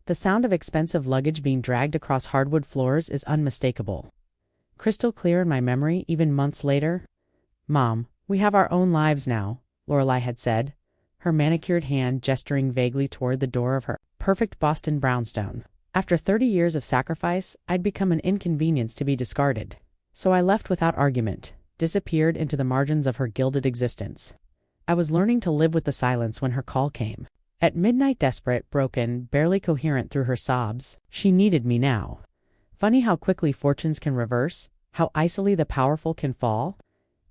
The sound of expensive luggage being dragged across hardwood floors is unmistakable. Crystal clear in my memory even months later. "Mom, we have our own lives now," Lorelei had said, her manicured hand gesturing vaguely toward the door of her perfect Boston brownstone. After 30 years of sacrifice, I'd become an inconvenience to be discarded. So I left without argument, disappeared into the margins of her gilded existence. I was learning to live with the silence when her call came. At midnight, desperate, broken, barely coherent through her sobs, she needed me now. Funny how quickly fortunes can reverse, how icily the powerful can fall.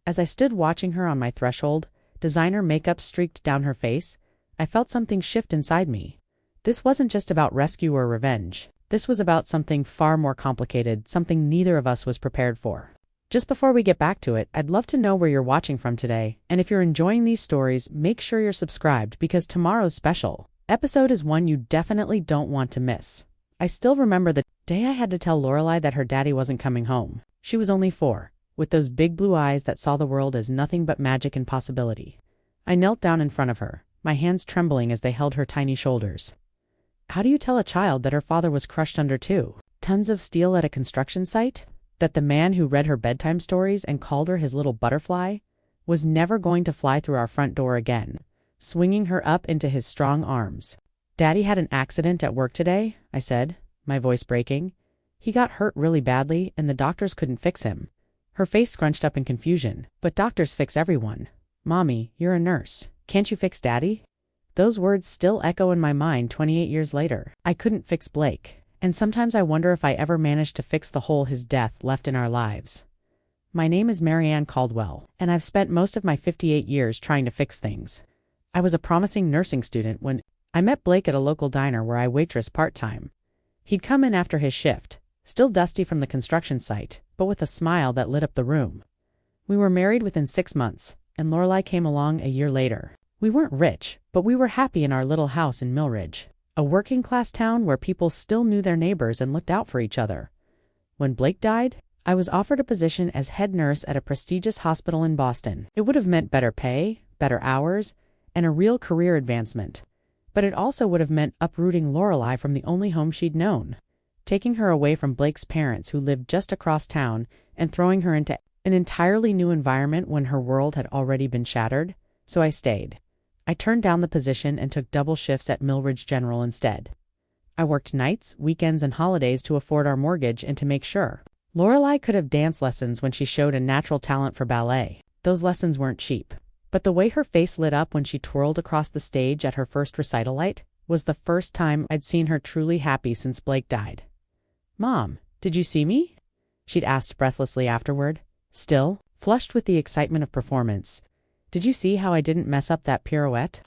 As I stood watching her on my threshold, designer makeup streaked down her face, I felt something shift inside me. This wasn't just about rescue or revenge. This was about something far more complicated, something neither of us was prepared for. Just before we get back to it, I'd love to know where you're watching from today, and if you're enjoying these stories, make sure you're subscribed because tomorrow's special episode is one you definitely don't want to miss. I still remember the day I had to tell Lorelei that her daddy wasn't coming home. She was only 4, with those big blue eyes that saw the world as nothing but magic and possibility. I knelt down in front of her, my hands trembling as they held her tiny shoulders. How do you tell a child that her father was crushed under 2 tons of steel at a construction site? That the man who read her bedtime stories and called her his little butterfly was never going to fly through our front door again, swinging her up into his strong arms. "Daddy had an accident at work today," I said, my voice breaking. "He got hurt really badly and the doctors couldn't fix him." Her face scrunched up in confusion. "But doctors fix everyone. Mommy, you're a nurse. Can't you fix Daddy?" Those words still echo in my mind 28 years later. I couldn't fix Blake, and sometimes I wonder if I ever managed to fix the hole his death left in our lives. My name is Marianne Caldwell, and I've spent most of my 58 years trying to fix things. I was a promising nursing student when I met Blake at a local diner where I waitressed part-time. He'd come in after his shift, still dusty from the construction site, but with a smile that lit up the room. We were married within 6 months, and Lorelei came along a year later. We weren't rich, but we were happy in our little house in Millridge, a working-class town where people still knew their neighbors and looked out for each other. When Blake died, I was offered a position as head nurse at a prestigious hospital in Boston. It would have meant better pay, better hours, and a real career advancement. But it also would have meant uprooting Lorelei from the only home she'd known, taking her away from Blake's parents who lived just across town and throwing her into an entirely new environment when her world had already been shattered. So I stayed. I turned down the position and took double shifts at Millridge General instead. I worked nights, weekends, and holidays to afford our mortgage and to make sure. Lorelei could have dance lessons when she showed a natural talent for ballet. Those lessons weren't cheap. But the way her face lit up when she twirled across the stage at her first recital light was the first time I'd seen her truly happy since Blake died. "Mom, did you see me?" she'd asked breathlessly afterward, still flushed with the excitement of performance. "Did you see how I didn't mess up that pirouette?"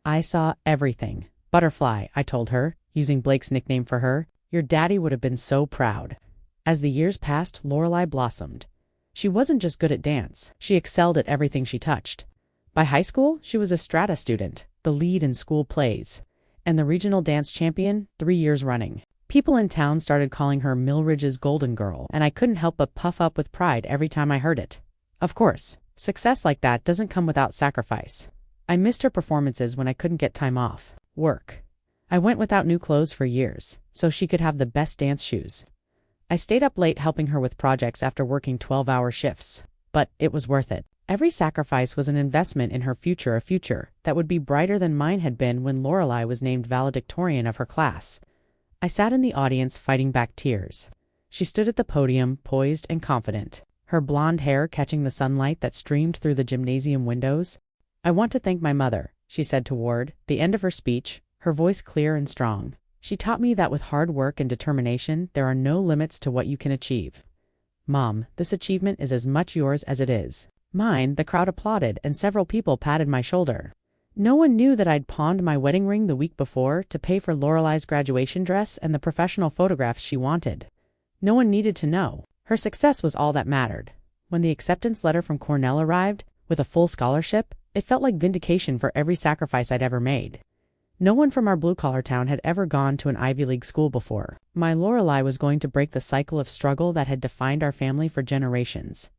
"I saw everything. Butterfly," I told her, using Blake's nickname for her. "Your daddy would have been so proud." As the years passed, Lorelei blossomed. She wasn't just good at dance. She excelled at everything she touched. By high school, she was a strata student, the lead in school plays, and the regional dance champion 3 years running. People in town started calling her Millridge's Golden Girl, and I couldn't help but puff up with pride every time I heard it. Of course, success like that doesn't come without sacrifice. I missed her performances when I couldn't get time off work. I went without new clothes for years, so she could have the best dance shoes. I stayed up late helping her with projects after working 12-hour shifts. But it was worth it. Every sacrifice was an investment in her future, a future that would be brighter than mine had been when Lorelei was named valedictorian of her class. I sat in the audience fighting back tears. She stood at the podium, poised and confident, her blonde hair catching the sunlight that streamed through the gymnasium windows. "I want to thank my mother," she said toward the end of her speech, her voice clear and strong. "She taught me that with hard work and determination, there are no limits to what you can achieve. Mom, this achievement is as much yours as it is mine." The crowd applauded and several people patted my shoulder. No one knew that I'd pawned my wedding ring the week before to pay for Lorelei's graduation dress and the professional photographs she wanted. No one needed to know. Her success was all that mattered. When the acceptance letter from Cornell arrived, with a full scholarship, it felt like vindication for every sacrifice I'd ever made. No one from our blue-collar town had ever gone to an Ivy League school before. My Lorelei was going to break the cycle of struggle that had defined our family for generations.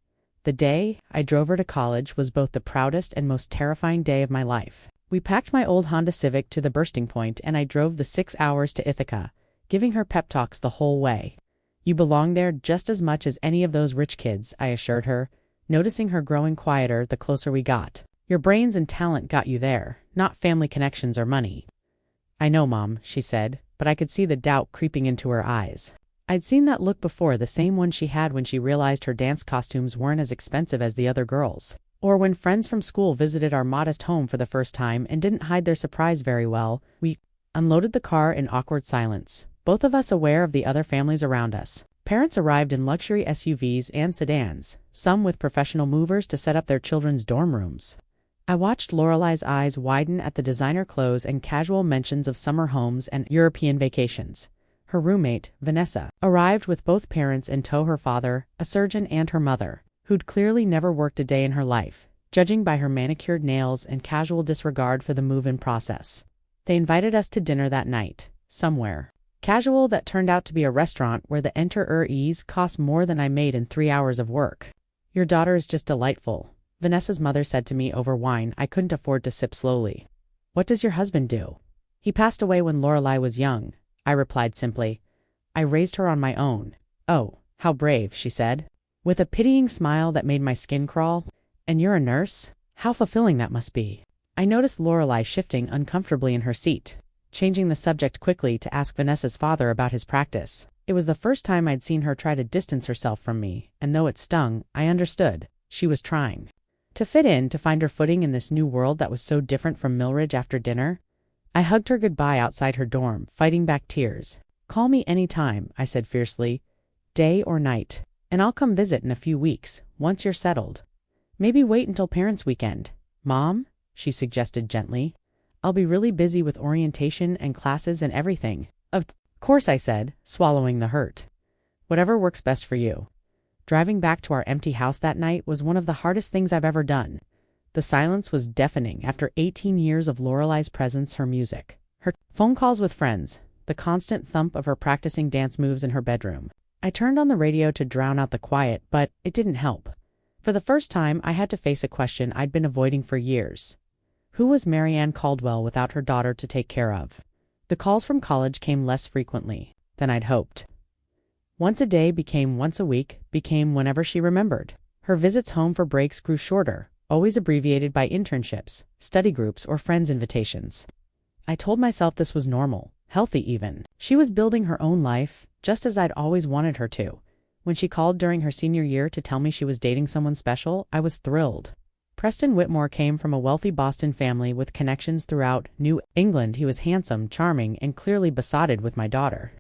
The day I drove her to college was both the proudest and most terrifying day of my life. We packed my old Honda Civic to the bursting point and I drove the 6 hours to Ithaca, giving her pep talks the whole way. You belong there just as much as any of those rich kids, I assured her, noticing her growing quieter the closer we got. Your brains and talent got you there, not family connections or money. I know, Mom, she said, but I could see the doubt creeping into her eyes. I'd seen that look before, the same one she had when she realized her dance costumes weren't as expensive as the other girls. Or when friends from school visited our modest home for the first time and didn't hide their surprise very well. We unloaded the car in awkward silence, both of us aware of the other families around us. Parents arrived in luxury SUVs and sedans, some with professional movers to set up their children's dorm rooms. I watched Lorelei's eyes widen at the designer clothes and casual mentions of summer homes and European vacations. Her roommate, Vanessa, arrived with both parents in tow, her father, a surgeon, and her mother, who'd clearly never worked a day in her life, judging by her manicured nails and casual disregard for the move-in process. They invited us to dinner that night, somewhere casual that turned out to be a restaurant where the enter-ease cost more than I made in 3 hours of work. Your daughter is just delightful, Vanessa's mother said to me over wine I couldn't afford to sip slowly. What does your husband do? He passed away when Lorelei was young, I replied simply. I raised her on my own. Oh, how brave, she said, with a pitying smile that made my skin crawl. And you're a nurse? How fulfilling that must be. I noticed Lorelei shifting uncomfortably in her seat, changing the subject quickly to ask Vanessa's father about his practice. It was the first time I'd seen her try to distance herself from me, and though it stung, I understood. She was trying to fit in, to find her footing in this new world that was so different from Millridge. After dinner, I hugged her goodbye outside her dorm, fighting back tears. Call me any time, I said fiercely, day or night, and I'll come visit in a few weeks, once you're settled. Maybe wait until parents' weekend. Mom, she suggested gently. I'll be really busy with orientation and classes and everything. Of course, I said, swallowing the hurt. Whatever works best for you. Driving back to our empty house that night was one of the hardest things I've ever done. The silence was deafening after 18 years of Lorelei's presence, her music, her phone calls with friends, the constant thump of her practicing dance moves in her bedroom. I turned on the radio to drown out the quiet, but it didn't help. For the first time, I had to face a question I'd been avoiding for years. Who was Marianne Caldwell without her daughter to take care of? The calls from college came less frequently than I'd hoped. Once a day became once a week, became whenever she remembered. Her visits home for breaks grew shorter, always abbreviated by internships, study groups, or friends' invitations. I told myself this was normal, healthy even. She was building her own life, just as I'd always wanted her to. When she called during her senior year to tell me she was dating someone special, I was thrilled. Preston Whitmore came from a wealthy Boston family with connections throughout New England. He was handsome, charming, and clearly besotted with my daughter.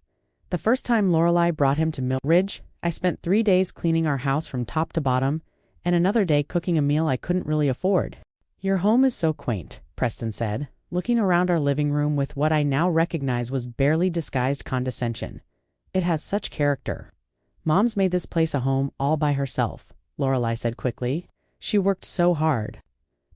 The first time Lorelei brought him to Millridge, I spent 3 days cleaning our house from top to bottom, and another day cooking a meal I couldn't really afford. Your home is so quaint, Preston said, looking around our living room with what I now recognize was barely disguised condescension. It has such character. Mom's made this place a home all by herself, Lorelei said quickly. She worked so hard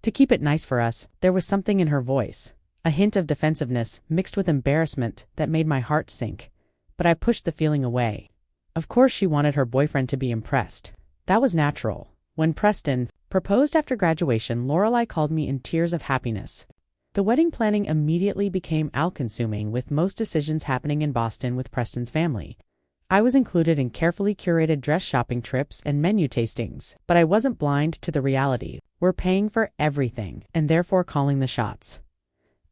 to keep it nice for us. There was something in her voice, a hint of defensiveness mixed with embarrassment that made my heart sink. But I pushed the feeling away. Of course she wanted her boyfriend to be impressed. That was natural. When Preston proposed after graduation, Lorelei called me in tears of happiness. The wedding planning immediately became all-consuming, with most decisions happening in Boston with Preston's family. I was included in carefully curated dress shopping trips and menu tastings, but I wasn't blind to the reality. We're paying for everything, and therefore calling the shots.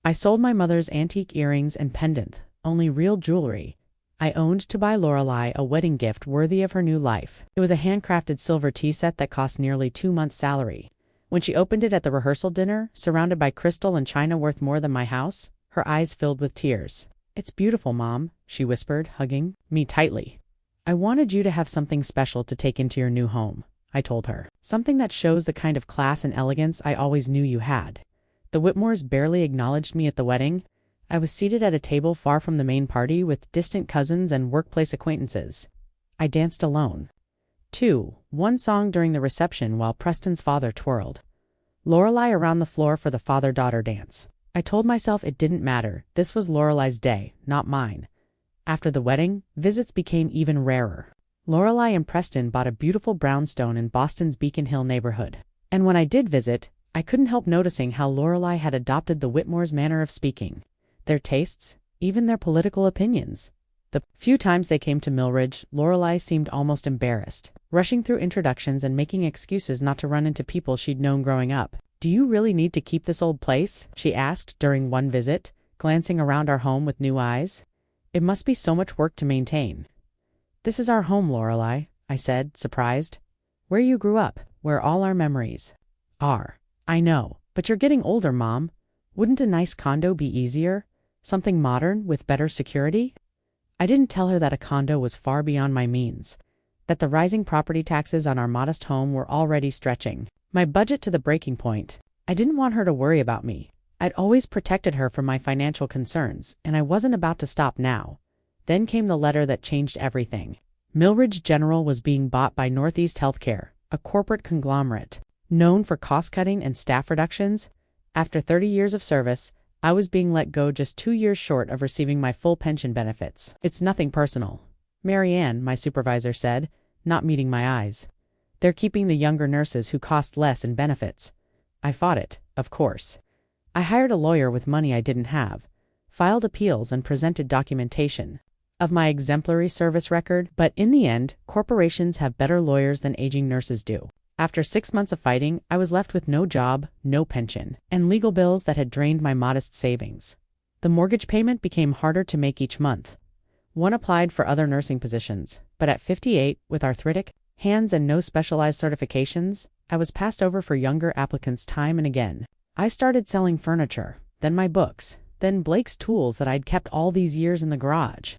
I sold my mother's antique earrings and pendant, only real jewelry I owned, to buy Lorelei a wedding gift worthy of her new life. It was a handcrafted silver tea set that cost nearly 2 months' salary. When she opened it at the rehearsal dinner, surrounded by crystal and china worth more than my house, her eyes filled with tears. It's beautiful, Mom, she whispered, hugging me tightly. I wanted you to have something special to take into your new home, I told her. Something that shows the kind of class and elegance I always knew you had. The Whitmores barely acknowledged me at the wedding. I was seated at a table far from the main party with distant cousins and workplace acquaintances. I danced alone. 1 song during the reception while Preston's father twirled Lorelei around the floor for the father-daughter dance. I told myself it didn't matter. This was Lorelei's day, not mine. After the wedding, visits became even rarer. Lorelei and Preston bought a beautiful brownstone in Boston's Beacon Hill neighborhood. And when I did visit, I couldn't help noticing how Lorelei had adopted the Whitmore's manner of speaking, their tastes, even their political opinions. The few times they came to Millridge, Lorelei seemed almost embarrassed, rushing through introductions and making excuses not to run into people she'd known growing up. "Do you really need to keep this old place?" she asked during one visit, glancing around our home with new eyes. "It must be so much work to maintain." "This is our home, Lorelei," I said, surprised. "Where you grew up, where all our memories are." "I know, but you're getting older, Mom. Wouldn't a nice condo be easier? Something modern with better security?" I didn't tell her that a condo was far beyond my means, that the rising property taxes on our modest home were already stretching my budget to the breaking point. I didn't want her to worry about me. I'd always protected her from my financial concerns, and I wasn't about to stop now. Then came the letter that changed everything. Millridge General was being bought by Northeast Healthcare, a corporate conglomerate known for cost-cutting and staff reductions. After 30 years of service, I was being let go just 2 years short of receiving my full pension benefits. "It's nothing personal," Mary Ann, my supervisor, said, not meeting my eyes. "They're keeping the younger nurses who cost less in benefits." I fought it, of course. I hired a lawyer with money I didn't have, filed appeals and presented documentation of my exemplary service record, but in the end, corporations have better lawyers than aging nurses do. After 6 months of fighting, I was left with no job, no pension, and legal bills that had drained my modest savings. The mortgage payment became harder to make each month. One applied for other nursing positions, but at 58, with arthritic hands and no specialized certifications, I was passed over for younger applicants time and again. I started selling furniture, then my books, then Blake's tools that I'd kept all these years in the garage.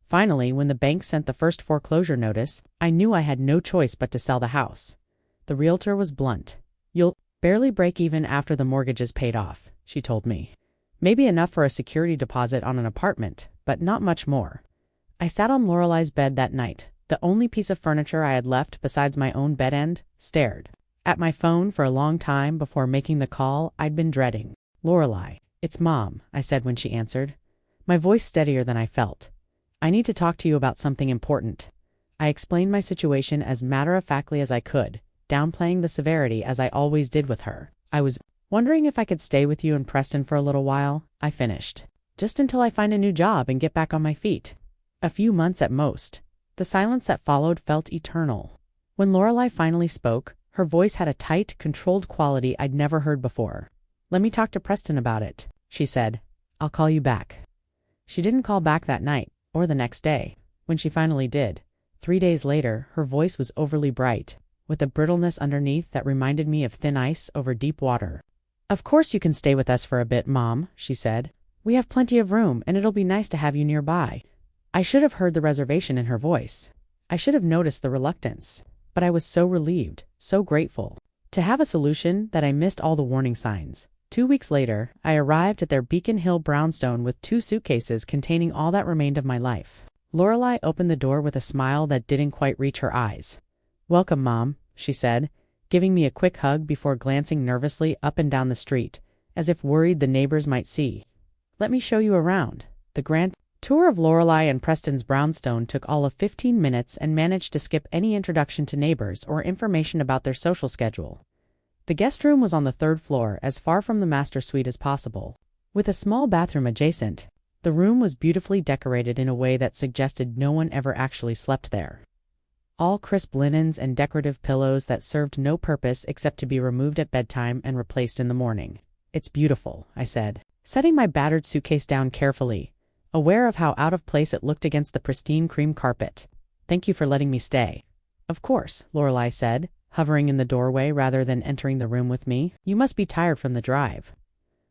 Finally, when the bank sent the first foreclosure notice, I knew I had no choice but to sell the house. The realtor was blunt. "You'll barely break even after the mortgage is paid off," she told me. "Maybe enough for a security deposit on an apartment, but not much more." I sat on Lorelei's bed that night, the only piece of furniture I had left besides my own bed end, stared at my phone for a long time before making the call I'd been dreading. "Lorelei, it's Mom," I said when she answered, my voice steadier than I felt. "I need to talk to you about something important." I explained my situation as matter-of-factly as I could, downplaying the severity as I always did with her. "I was wondering if I could stay with you in Preston for a little while," I finished. "Just until I find a new job and get back on my feet. A few months at most." The silence that followed felt eternal. When Lorelei finally spoke, her voice had a tight, controlled quality I'd never heard before. "Let me talk to Preston about it," she said. "I'll call you back." She didn't call back that night, or the next day. When she finally did, 3 days later, her voice was overly bright, with a brittleness underneath that reminded me of thin ice over deep water. "Of course you can stay with us for a bit, Mom," she said. "We have plenty of room, and it'll be nice to have you nearby." I should have heard the reservation in her voice. I should have noticed the reluctance. But I was so relieved, so grateful to have a solution that I missed all the warning signs. 2 weeks later, I arrived at their Beacon Hill brownstone with 2 suitcases containing all that remained of my life. Lorelei opened the door with a smile that didn't quite reach her eyes. "Welcome, Mom," she said, giving me a quick hug before glancing nervously up and down the street, as if worried the neighbors might see. "Let me show you around." The grand tour of Lorelei and Preston's brownstone took all of 15 minutes and managed to skip any introduction to neighbors or information about their social schedule. The guest room was on the 3rd floor, as far from the master suite as possible. With a small bathroom adjacent, the room was beautifully decorated in a way that suggested no one ever actually slept there. All crisp linens and decorative pillows that served no purpose except to be removed at bedtime and replaced in the morning. "It's beautiful," I said, setting my battered suitcase down carefully, aware of how out of place it looked against the pristine cream carpet. "Thank you for letting me stay." "Of course," Lorelei said, hovering in the doorway rather than entering the room with me. "You must be tired from the drive.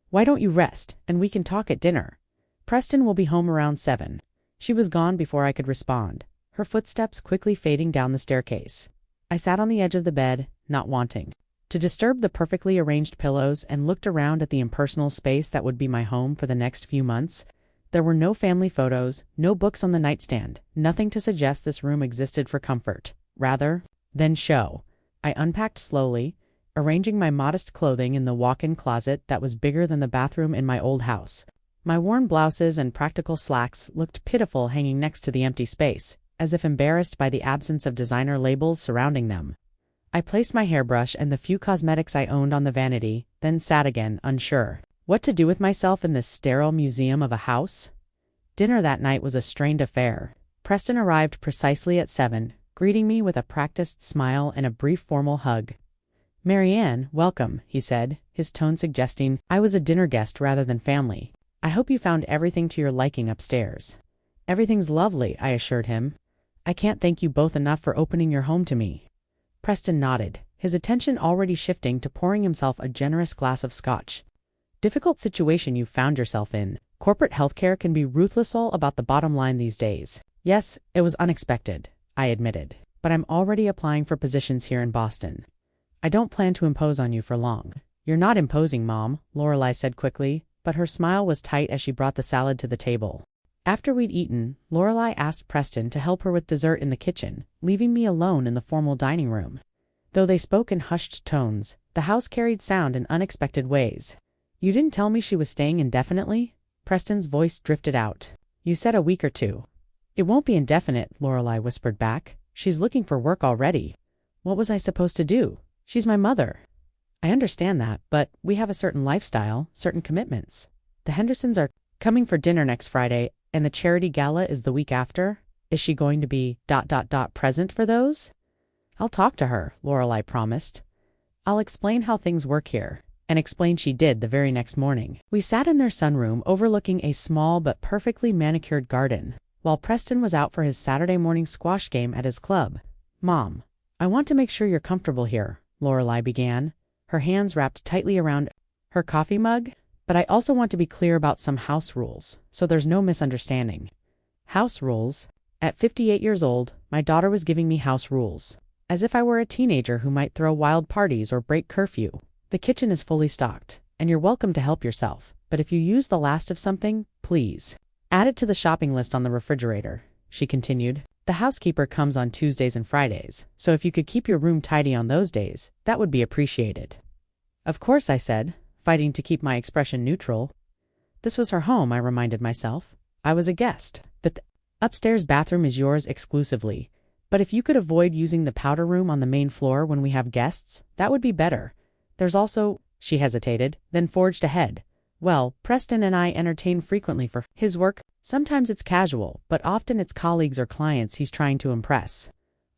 Why don't you rest, and we can talk at dinner? Preston will be home around 7. She was gone before I could respond, her footsteps quickly fading down the staircase. I sat on the edge of the bed, not wanting to disturb the perfectly arranged pillows, and looked around at the impersonal space that would be my home for the next few months. There were no family photos, no books on the nightstand, nothing to suggest this room existed for comfort, rather than show. I unpacked slowly, arranging my modest clothing in the walk-in closet that was bigger than the bathroom in my old house. My worn blouses and practical slacks looked pitiful hanging next to the empty space, as if embarrassed by the absence of designer labels surrounding them. I placed my hairbrush and the few cosmetics I owned on the vanity, then sat again, unsure. What to do with myself in this sterile museum of a house? Dinner that night was a strained affair. Preston arrived precisely at 7, greeting me with a practiced smile and a brief formal hug. "Marianne, welcome," he said, his tone suggesting I was a dinner guest rather than family. "I hope you found everything to your liking upstairs." "Everything's lovely," I assured him. "I can't thank you both enough for opening your home to me." Preston nodded, his attention already shifting to pouring himself a generous glass of scotch. "Difficult situation you found yourself in. Corporate healthcare can be ruthless all about the bottom line these days." "Yes, it was unexpected," I admitted, "but I'm already applying for positions here in Boston. I don't plan to impose on you for long." "You're not imposing, Mom," Lorelei said quickly, but her smile was tight as she brought the salad to the table. After we'd eaten, Lorelei asked Preston to help her with dessert in the kitchen, leaving me alone in the formal dining room. Though they spoke in hushed tones, the house carried sound in unexpected ways. "You didn't tell me she was staying indefinitely?" Preston's voice drifted out. "You said a week or two." "It won't be indefinite," Lorelei whispered back. "She's looking for work already." "What was I supposed to do? She's my mother." "I understand that, but we have a certain lifestyle, certain commitments. The Hendersons are coming for dinner next Friday, and the charity gala is the week after. Is she going to be present for those?" "I'll talk to her," Lorelei promised. "I'll explain how things work here." And explain she did the very next morning. We sat in their sunroom overlooking a small but perfectly manicured garden, while Preston was out for his Saturday morning squash game at his club. "Mom, I want to make sure you're comfortable here," Lorelei began, her hands wrapped tightly around her coffee mug. "But I also want to be clear about some house rules, so there's no misunderstanding." House rules? At 58 years old, my daughter was giving me house rules, as if I were a teenager who might throw wild parties or break curfew. "The kitchen is fully stocked, and you're welcome to help yourself, but if you use the last of something, please add it to the shopping list on the refrigerator," she continued. "The housekeeper comes on Tuesdays and Fridays, so if you could keep your room tidy on those days, that would be appreciated." "Of course," I said, fighting to keep my expression neutral. This was her home, I reminded myself. I was a guest. The upstairs bathroom is yours exclusively, but if you could avoid using the powder room on the main floor when we have guests, that would be better. There's also," she hesitated, then forged ahead. "Well, Preston and I entertain frequently for his work. Sometimes it's casual, but often it's colleagues or clients he's trying to impress.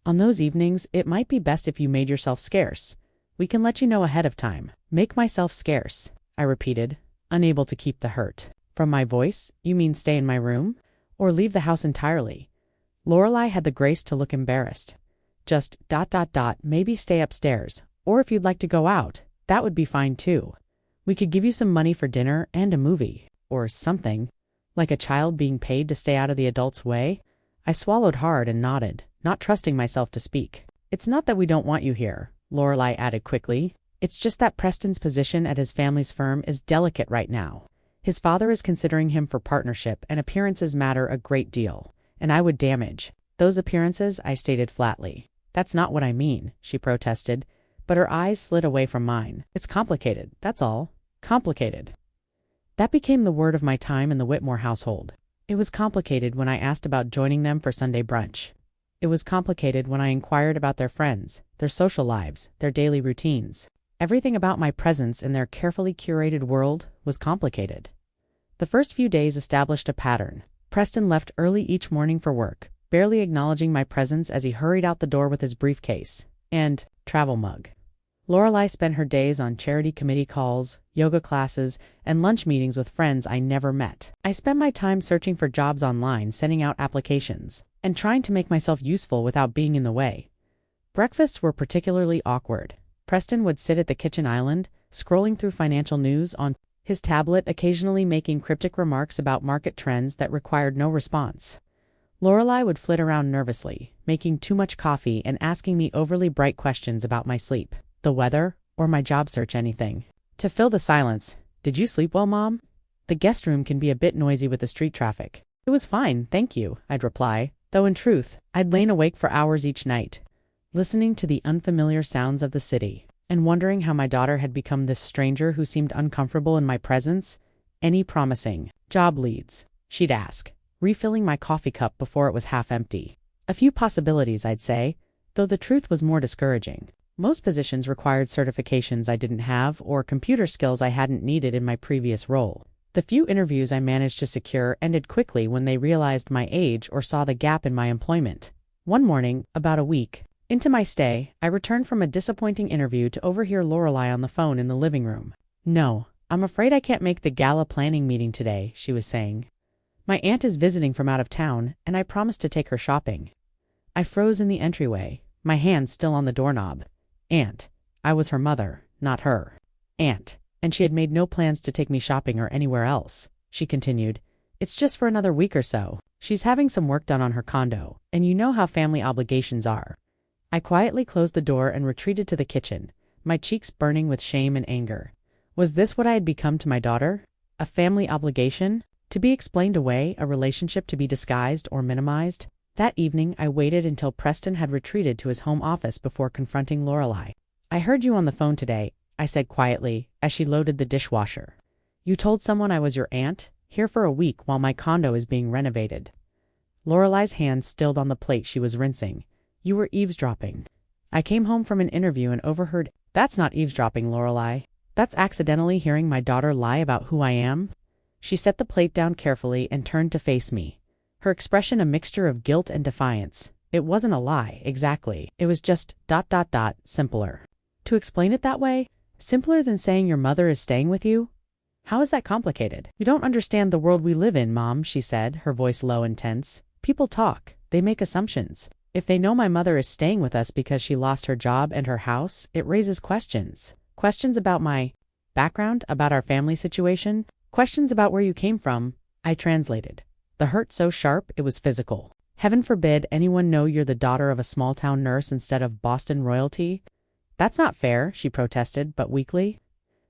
On those evenings, it might be best if you made yourself scarce. We can let you know ahead of time." "Make myself scarce," I repeated, unable to keep the hurt from my voice. "You mean stay in my room? Or leave the house entirely?" Lorelei had the grace to look embarrassed. "Just maybe stay upstairs, or if you'd like to go out, that would be fine too. We could give you some money for dinner and a movie, or something, like a child being paid to stay out of the adult's way." I swallowed hard and nodded, not trusting myself to speak. "It's not that we don't want you here," Lorelei added quickly. "It's just that Preston's position at his family's firm is delicate right now. His father is considering him for partnership, and appearances matter a great deal, and I would damage those appearances," I stated flatly. "That's not what I mean," she protested, but her eyes slid away from mine. "It's complicated, that's all. Complicated." That became the word of my time in the Whitmore household. It was complicated when I asked about joining them for Sunday brunch. It was complicated when I inquired about their friends, their social lives, their daily routines. Everything about my presence in their carefully curated world was complicated. The first few days established a pattern. Preston left early each morning for work, barely acknowledging my presence as he hurried out the door with his briefcase and travel mug. Lorelei spent her days on charity committee calls, yoga classes, and lunch meetings with friends I never met. I spent my time searching for jobs online, sending out applications, and trying to make myself useful without being in the way. Breakfasts were particularly awkward. Preston would sit at the kitchen island, scrolling through financial news on his tablet, occasionally making cryptic remarks about market trends that required no response. Lorelei would flit around nervously, making too much coffee and asking me overly bright questions about my sleep, the weather, or my job search, anything. To fill the silence, "Did you sleep well, Mom? The guest room can be a bit noisy with the street traffic." "It was fine, thank you," I'd reply, though in truth, I'd lain awake for hours each night, listening to the unfamiliar sounds of the city, and wondering how my daughter had become this stranger who seemed uncomfortable in my presence. "Any promising job leads?" she'd ask, refilling my coffee cup before it was half empty. "A few possibilities," I'd say, though the truth was more discouraging. Most positions required certifications I didn't have or computer skills I hadn't needed in my previous role. The few interviews I managed to secure ended quickly when they realized my age or saw the gap in my employment. One morning, about a week into my stay, I returned from a disappointing interview to overhear Lorelei on the phone in the living room. "No, I'm afraid I can't make the gala planning meeting today," she was saying. "My aunt is visiting from out of town, and I promised to take her shopping." I froze in the entryway, my hand still on the doorknob. Aunt. I was her mother, not her. Aunt. And she had made no plans to take me shopping or anywhere else. She continued, "It's just for another week or so. She's having some work done on her condo, and you know how family obligations are." I quietly closed the door and retreated to the kitchen, my cheeks burning with shame and anger. Was this what I had become to my daughter? A family obligation? To be explained away, a relationship to be disguised or minimized? That evening, I waited until Preston had retreated to his home office before confronting Lorelei. "I heard you on the phone today," I said quietly, as she loaded the dishwasher. "You told someone I was your aunt, here for a week while my condo is being renovated." Lorelei's hand stilled on the plate she was rinsing. "You were eavesdropping." "I came home from an interview and overheard." "That's not eavesdropping, Lorelei. That's accidentally hearing my daughter lie about who I am." She set the plate down carefully and turned to face me, her expression a mixture of guilt and defiance. "It wasn't a lie, exactly. It was just ... simpler." "To explain it that way? Simpler than saying your mother is staying with you? How is that complicated?" "You don't understand the world we live in, Mom," she said, her voice low and tense. "People talk. They make assumptions. If they know my mother is staying with us because she lost her job and her house, it raises questions. Questions about my background, about our family situation, questions about where you came from." I translated. The hurt so sharp it was physical. "Heaven forbid anyone know you're the daughter of a small-town nurse instead of Boston royalty." "That's not fair," she protested, but weakly.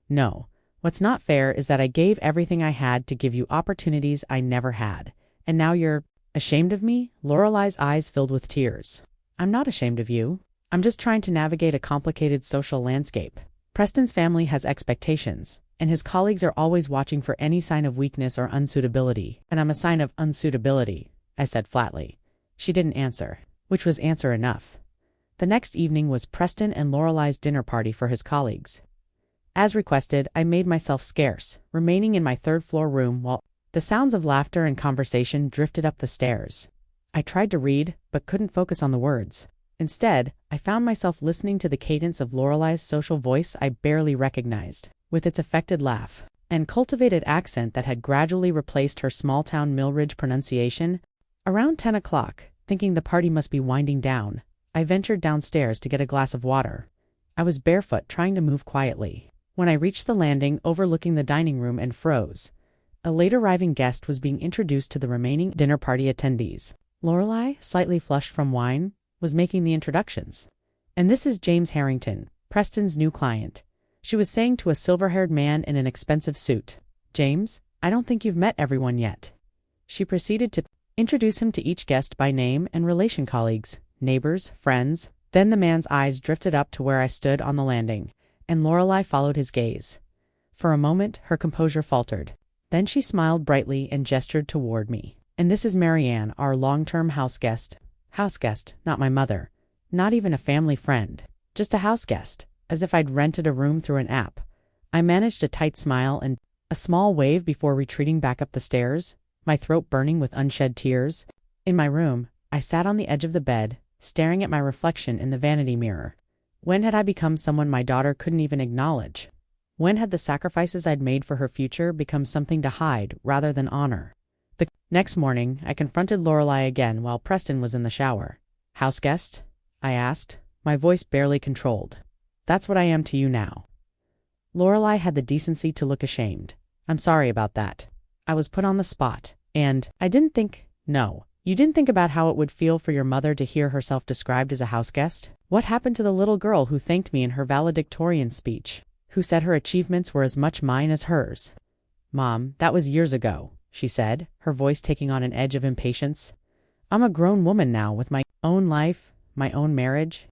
"No. What's not fair is that I gave everything I had to give you opportunities I never had. And now you're ashamed of me?" Lorelei's eyes filled with tears. "I'm not ashamed of you. I'm just trying to navigate a complicated social landscape. Preston's family has expectations, and his colleagues are always watching for any sign of weakness or unsuitability, and I'm a sign of unsuitability," I said flatly. She didn't answer, which was answer enough. The next evening was Preston and Lorelei's dinner party for his colleagues. As requested, I made myself scarce, remaining in my third-floor room while the sounds of laughter and conversation drifted up the stairs. I tried to read, but couldn't focus on the words. Instead, I found myself listening to the cadence of Lorelei's social voice I barely recognized, with its affected laugh and cultivated accent that had gradually replaced her small-town Millridge pronunciation. Around 10 o'clock, thinking the party must be winding down, I ventured downstairs to get a glass of water. I was barefoot, trying to move quietly, when I reached the landing overlooking the dining room and froze. A late-arriving guest was being introduced to the remaining dinner party attendees. Lorelei, slightly flushed from wine, was making the introductions. "And this is James Harrington, Preston's new client," she was saying to a silver-haired man in an expensive suit. "James, I don't think you've met everyone yet." She proceeded to introduce him to each guest by name and relation, colleagues, neighbors, friends. Then the man's eyes drifted up to where I stood on the landing, and Lorelei followed his gaze. For a moment, her composure faltered. Then she smiled brightly and gestured toward me. "And this is Marianne, our long-term house guest." House guest, not my mother. Not even a family friend. Just a house guest, as if I'd rented a room through an app. I managed a tight smile and a small wave before retreating back up the stairs, my throat burning with unshed tears. In my room, I sat on the edge of the bed, staring at my reflection in the vanity mirror. When had I become someone my daughter couldn't even acknowledge? When had the sacrifices I'd made for her future become something to hide rather than honor? The next morning, I confronted Lorelei again while Preston was in the shower. "House guest?" I asked, my voice barely controlled. "That's what I am to you now." Lorelei had the decency to look ashamed. "I'm sorry about that. I was put on the spot, and I didn't think—" "No, you didn't think about how it would feel for your mother to hear herself described as a house guest? What happened to the little girl who thanked me in her valedictorian speech, who said her achievements were as much mine as hers?" "Mom, that was years ago," she said, her voice taking on an edge of impatience. "I'm a grown woman now with my own life, my own marriage.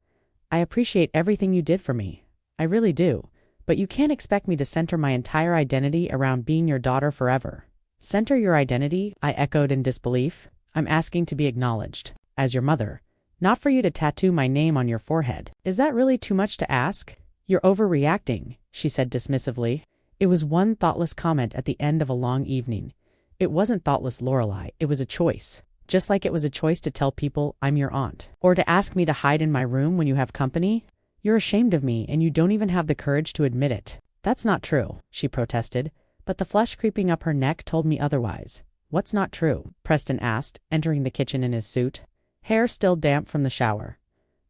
I appreciate everything you did for me. I really do. But you can't expect me to center my entire identity around being your daughter forever." "Center your identity?" I echoed in disbelief. "I'm asking to be acknowledged as your mother, Not for you to tattoo my name on your forehead. Is that really too much to ask? You're overreacting, she said dismissively. It was one thoughtless comment at the end of a long evening. It wasn't thoughtless, Lorelei, it was a choice. Just like it was a choice to tell people I'm your aunt. Or to ask me to hide in my room when you have company. You're ashamed of me and you don't even have the courage to admit it. That's not true, she protested, but the flush creeping up her neck told me otherwise. What's not true? Preston asked, entering the kitchen in his suit, hair still damp from the shower.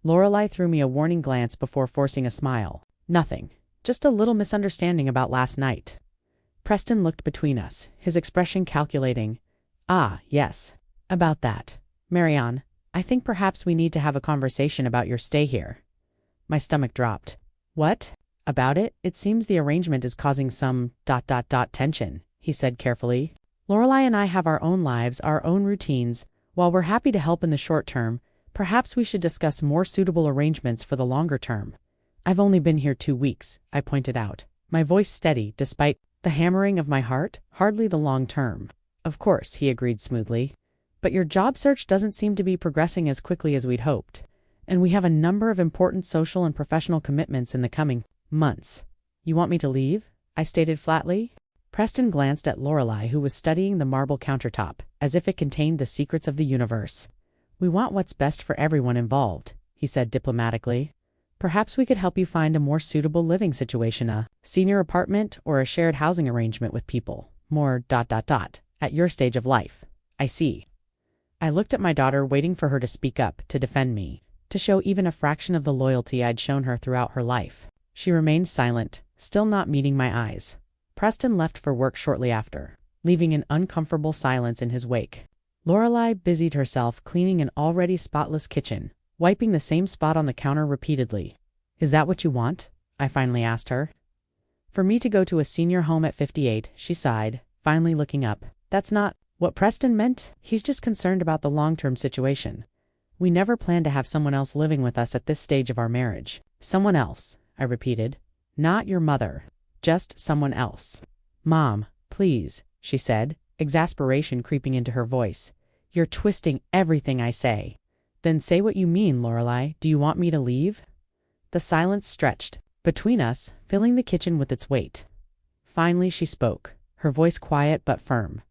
Lorelei threw me a warning glance before forcing a smile. Nothing. Just a little misunderstanding about last night. Preston looked between us, his expression calculating. Ah, yes. About that. Marianne, I think perhaps we need to have a conversation about your stay here. My stomach dropped. What? About it? It seems the arrangement is causing some ... tension, he said carefully. Lorelei and I have our own lives, our own routines. While we're happy to help in the short term, perhaps we should discuss more suitable arrangements for the longer term. I've only been here 2 weeks, I pointed out, my voice steady despite the hammering of my heart, hardly the long term. Of course, he agreed smoothly. But your job search doesn't seem to be progressing as quickly as we'd hoped. And we have a number of important social and professional commitments in the coming months. You want me to leave? I stated flatly. Preston glanced at Lorelei, who was studying the marble countertop, as if it contained the secrets of the universe. We want what's best for everyone involved, he said diplomatically. Perhaps we could help you find a more suitable living situation, a senior apartment or a shared housing arrangement with people. More ... at your stage of life. I see. I looked at my daughter, waiting for her to speak up, to defend me, to show even a fraction of the loyalty I'd shown her throughout her life. She remained silent, still not meeting my eyes. Preston left for work shortly after, leaving an uncomfortable silence in his wake. Lorelei busied herself cleaning an already spotless kitchen, wiping the same spot on the counter repeatedly. Is that what you want? I finally asked her. For me to go to a senior home at 58, she sighed, finally looking up. That's not what Preston meant. He's just concerned about the long-term situation. We never planned to have someone else living with us at this stage of our marriage. Someone else, I repeated. Not your mother. Just someone else. Mom, please, she said, exasperation creeping into her voice. You're twisting everything I say. Then say what you mean, Lorelei. Do you want me to leave? The silence stretched between us, filling the kitchen with its weight. Finally she spoke, her voice quiet but firm.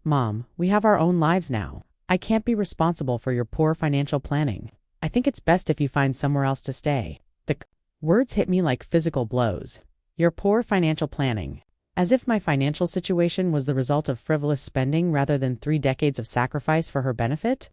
Mom, we have our own lives now. I can't be responsible for your poor financial planning. I think it's best if you find somewhere else to stay. The words hit me like physical blows. Your poor financial planning. As if my financial situation was the result of frivolous spending rather than 3 decades of sacrifice for her benefit?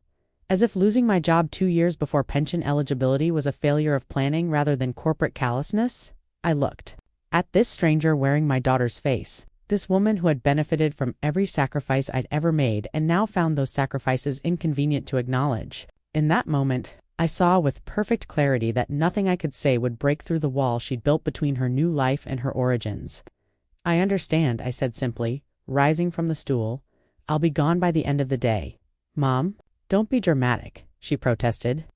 As if losing my job 2 years before pension eligibility was a failure of planning rather than corporate callousness? I looked at this stranger wearing my daughter's face, this woman who had benefited from every sacrifice I'd ever made and now found those sacrifices inconvenient to acknowledge. In that moment, I saw with perfect clarity that nothing I could say would break through the wall she'd built between her new life and her origins. I understand, I said simply, rising from the stool. I'll be gone by the end of the day. Mom? Don't be dramatic, she protested.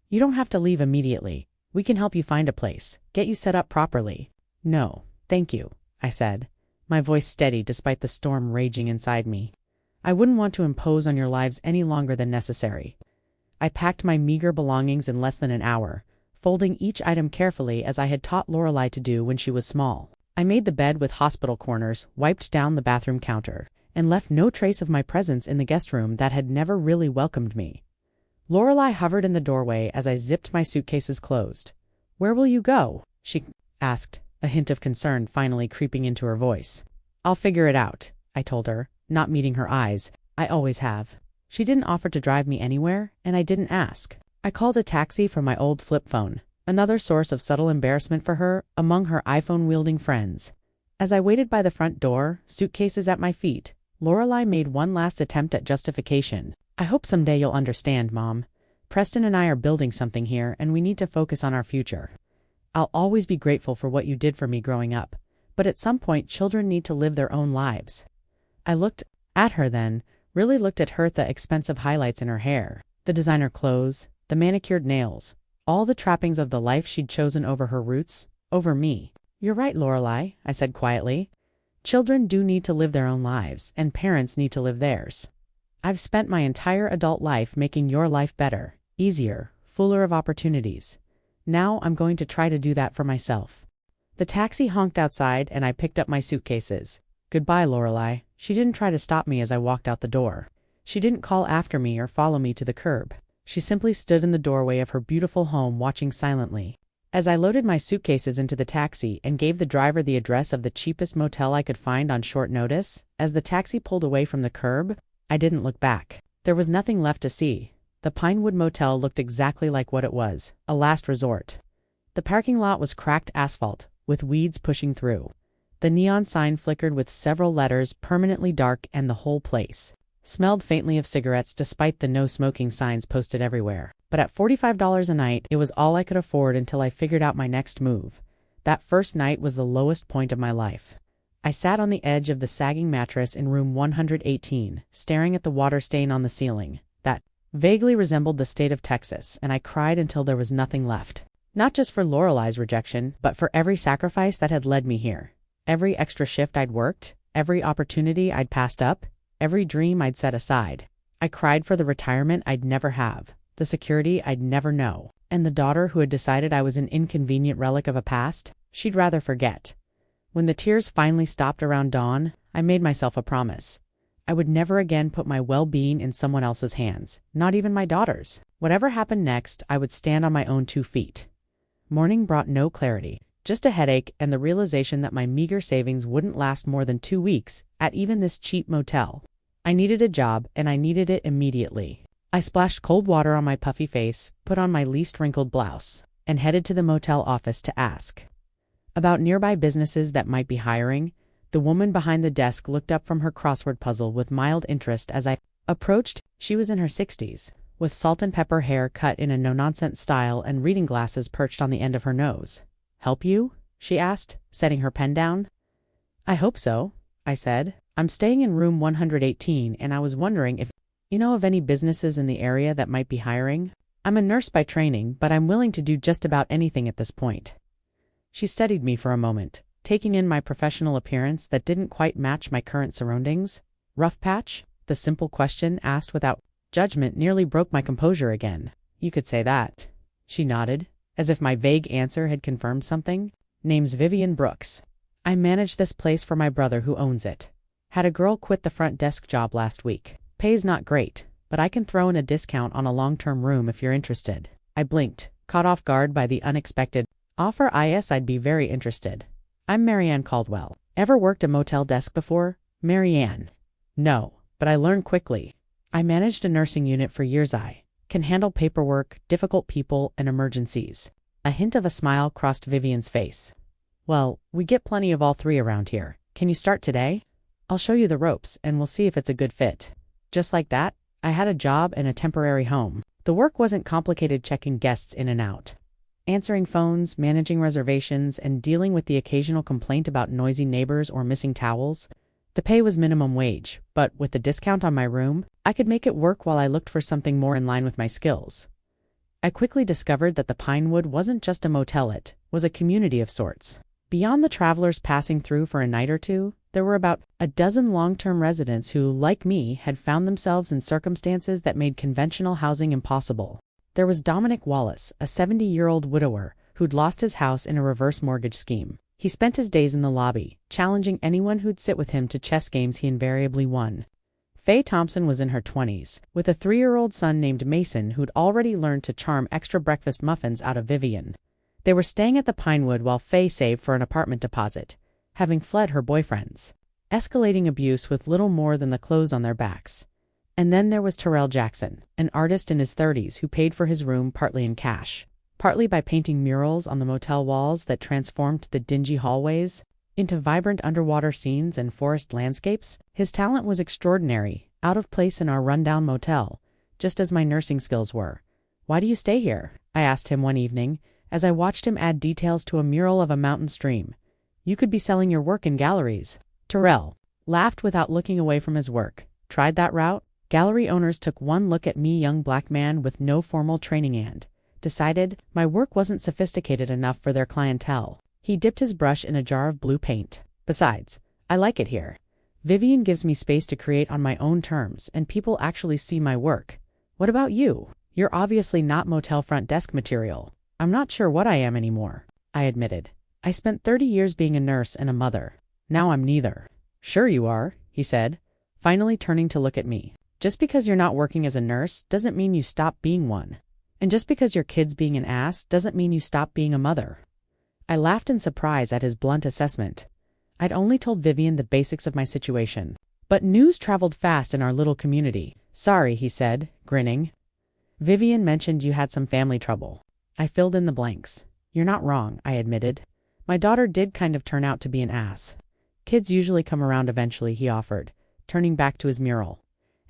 You don't have to leave immediately. We can help you find a place, get you set up properly. No, thank you, I said, my voice steady despite the storm raging inside me. I wouldn't want to impose on your lives any longer than necessary. I packed my meager belongings in less than an hour, folding each item carefully as I had taught Lorelei to do when she was small. I made the bed with hospital corners, wiped down the bathroom counter, and left no trace of my presence in the guest room that had never really welcomed me. Lorelei hovered in the doorway as I zipped my suitcases closed. Where will you go? She asked, a hint of concern finally creeping into her voice. I'll figure it out, I told her, not meeting her eyes. I always have. She didn't offer to drive me anywhere, and I didn't ask. I called a taxi from my old flip phone, another source of subtle embarrassment for her among her iPhone-wielding friends. As I waited by the front door, suitcases at my feet, Lorelei made one last attempt at justification. I hope someday you'll understand, Mom. Preston and I are building something here, and we need to focus on our future. I'll always be grateful for what you did for me growing up, but at some point children need to live their own lives. I looked at her then, really looked at her, the expensive highlights in her hair, the designer clothes, the manicured nails, all the trappings of the life she'd chosen over her roots, over me. You're right, Lorelei, I said quietly. Children do need to live their own lives, and parents need to live theirs. I've spent my entire adult life making your life better, easier, fuller of opportunities. Now I'm going to try to do that for myself. The taxi honked outside and I picked up my suitcases. Goodbye, Lorelei. She didn't try to stop me as I walked out the door. She didn't call after me or follow me to the curb. She simply stood in the doorway of her beautiful home watching silently. As I loaded my suitcases into the taxi and gave the driver the address of the cheapest motel I could find on short notice, as the taxi pulled away from the curb, I didn't look back. There was nothing left to see. The Pinewood Motel looked exactly like what it was, a last resort. The parking lot was cracked asphalt, with weeds pushing through. The neon sign flickered with several letters permanently dark, and the whole place smelled faintly of cigarettes despite the no smoking signs posted everywhere. But at $45 a night, it was all I could afford until I figured out my next move. That first night was the lowest point of my life. I sat on the edge of the sagging mattress in room 118, staring at the water stain on the ceiling. That vaguely resembled the state of Texas, and I cried until there was nothing left. Not just for Lorelei's rejection, but for every sacrifice that had led me here. Every extra shift I'd worked, every opportunity I'd passed up, every dream I'd set aside. I cried for the retirement I'd never have, the security I'd never know, and the daughter who had decided I was an inconvenient relic of a past she'd rather forget. When the tears finally stopped around dawn, I made myself a promise. I would never again put my well-being in someone else's hands, not even my daughter's. Whatever happened next, I would stand on my own 2 feet. Morning brought no clarity, just a headache and the realization that my meager savings wouldn't last more than 2 weeks at even this cheap motel. I needed a job, and I needed it immediately. I splashed cold water on my puffy face, put on my least wrinkled blouse, and headed to the motel office to ask about nearby businesses that might be hiring. The woman behind the desk looked up from her crossword puzzle with mild interest as I approached. She was in her 60s, with salt and pepper hair cut in a no-nonsense style and reading glasses perched on the end of her nose. "Help you?" she asked, setting her pen down. "I hope so," I said. "I'm staying in room 118, and I was wondering if you know of any businesses in the area that might be hiring. I'm a nurse by training, but I'm willing to do just about anything at this point." She studied me for a moment, taking in my professional appearance that didn't quite match my current surroundings. "Rough patch?" The simple question, asked without judgment, nearly broke my composure again. "You could say that." She nodded, as if my vague answer had confirmed something. "Name's Vivian Brooks. I manage this place for my brother who owns it. Had a girl quit the front desk job last week. Pay's not great, but I can throw in a discount on a long-term room if you're interested." I blinked, caught off guard by the unexpected offer. "Yes, I'd be very interested. I'm Marianne Caldwell." "Ever worked a motel desk before?" "Marianne? No, but I learned quickly. I managed a nursing unit for years. I can handle paperwork, difficult people, and emergencies." A hint of a smile crossed Vivian's face. "Well, we get plenty of all three around here. Can you start today? I'll show you the ropes, and we'll see if it's a good fit." Just like that, I had a job and a temporary home. The work wasn't complicated, checking guests in and out, answering phones, managing reservations, and dealing with the occasional complaint about noisy neighbors or missing towels. The pay was minimum wage, but with the discount on my room, I could make it work while I looked for something more in line with my skills. I quickly discovered that the Pinewood wasn't just a motel, it was a community of sorts. Beyond the travelers passing through for a night or two, there were about a dozen long-term residents who, like me, had found themselves in circumstances that made conventional housing impossible. There was Dominic Wallace, a 70-year-old widower who'd lost his house in a reverse mortgage scheme. He spent his days in the lobby, challenging anyone who'd sit with him to chess games he invariably won. Faye Thompson was in her 20s, with a 3-year-old son named Mason who'd already learned to charm extra breakfast muffins out of Vivian. They were staying at the Pinewood while Faye saved for an apartment deposit, having fled her boyfriend's escalating abuse with little more than the clothes on their backs. And then there was Terrell Jackson, an artist in his 30s who paid for his room partly in cash, partly by painting murals on the motel walls that transformed the dingy hallways into vibrant underwater scenes and forest landscapes. His talent was extraordinary, out of place in our rundown motel, just as my nursing skills were. "Why do you stay here?" I asked him one evening, as I watched him add details to a mural of a mountain stream. "You could be selling your work in galleries." Terrell laughed without looking away from his work. "Tried that route?" Gallery owners took one look at me, young black man with no formal training, and decided my work wasn't sophisticated enough for their clientele. He dipped his brush in a jar of blue paint. "Besides, I like it here. Vivian gives me space to create on my own terms, and people actually see my work. What about you? You're obviously not motel front desk material. I'm not sure what I am anymore, I admitted. I spent 30 years being a nurse and a mother. Now I'm neither. Sure you are, he said, finally turning to look at me. Just because you're not working as a nurse doesn't mean you stop being one. And just because your kid's being an ass doesn't mean you stop being a mother. I laughed in surprise at his blunt assessment. I'd only told Vivian the basics of my situation. But news traveled fast in our little community. Sorry, he said, grinning. Vivian mentioned you had some family trouble. I filled in the blanks. You're not wrong, I admitted. My daughter did kind of turn out to be an ass. Kids usually come around eventually, he offered, turning back to his mural.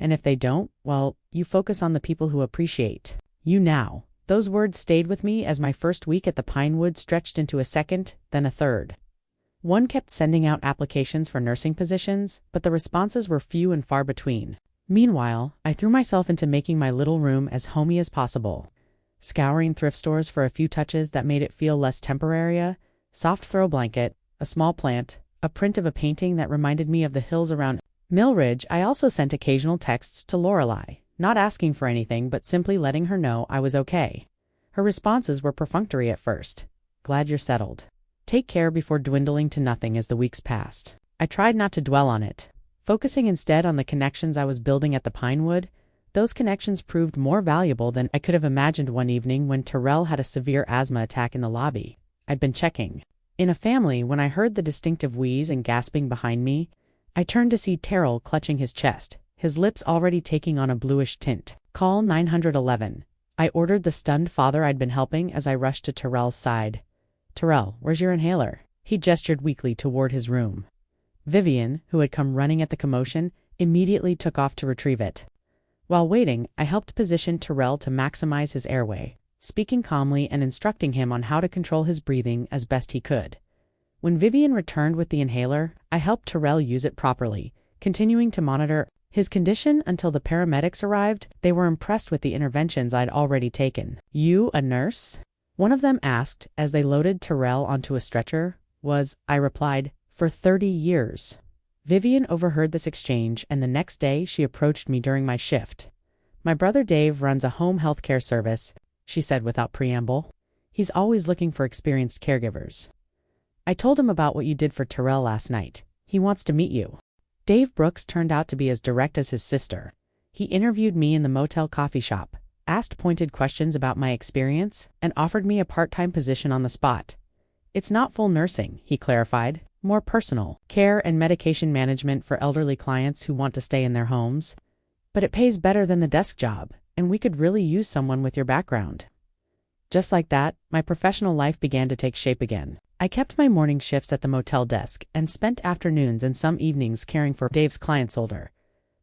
And if they don't, well, you focus on the people who appreciate you now. Those words stayed with me as my first week at the Pinewood stretched into a second, then a third. One kept sending out applications for nursing positions, but the responses were few and far between. Meanwhile, I threw myself into making my little room as homey as possible. Scouring thrift stores for a few touches that made it feel less temporary, soft throw blanket, a small plant, a print of a painting that reminded me of the hills around Millridge. I also sent occasional texts to Lorelei, not asking for anything but simply letting her know I was okay. Her responses were perfunctory at first. Glad you're settled. Take care before dwindling to nothing as the weeks passed. I tried not to dwell on it, focusing instead on the connections I was building at the Pinewood. Those connections proved more valuable than I could have imagined. One evening when Terrell had a severe asthma attack in the lobby, I'd been checking in a family when I heard the distinctive wheeze and gasping behind me. I turned to see Terrell clutching his chest, his lips already taking on a bluish tint. Call 911. I ordered the stunned father I'd been helping as I rushed to Terrell's side. Terrell, where's your inhaler? He gestured weakly toward his room. Vivian, who had come running at the commotion, immediately took off to retrieve it. While waiting, I helped position Terrell to maximize his airway, speaking calmly and instructing him on how to control his breathing as best he could. When Vivian returned with the inhaler, I helped Terrell use it properly, continuing to monitor his condition until the paramedics arrived. They were impressed with the interventions I'd already taken. You a nurse? One of them asked as they loaded Terrell onto a stretcher. I replied, for 30 years. Vivian overheard this exchange, and the next day she approached me during my shift. My brother Dave runs a home health care service, she said without preamble. He's always looking for experienced caregivers. I told him about what you did for Terrell last night. He wants to meet you. Dave Brooks turned out to be as direct as his sister. He interviewed me in the motel coffee shop, asked pointed questions about my experience, and offered me a part-time position on the spot. It's not full nursing, he clarified. More personal care and medication management for elderly clients who want to stay in their homes. But it pays better than the desk job, and we could really use someone with your background. Just like that, my professional life began to take shape again. I kept my morning shifts at the motel desk and spent afternoons and some evenings caring for Dave's clients, older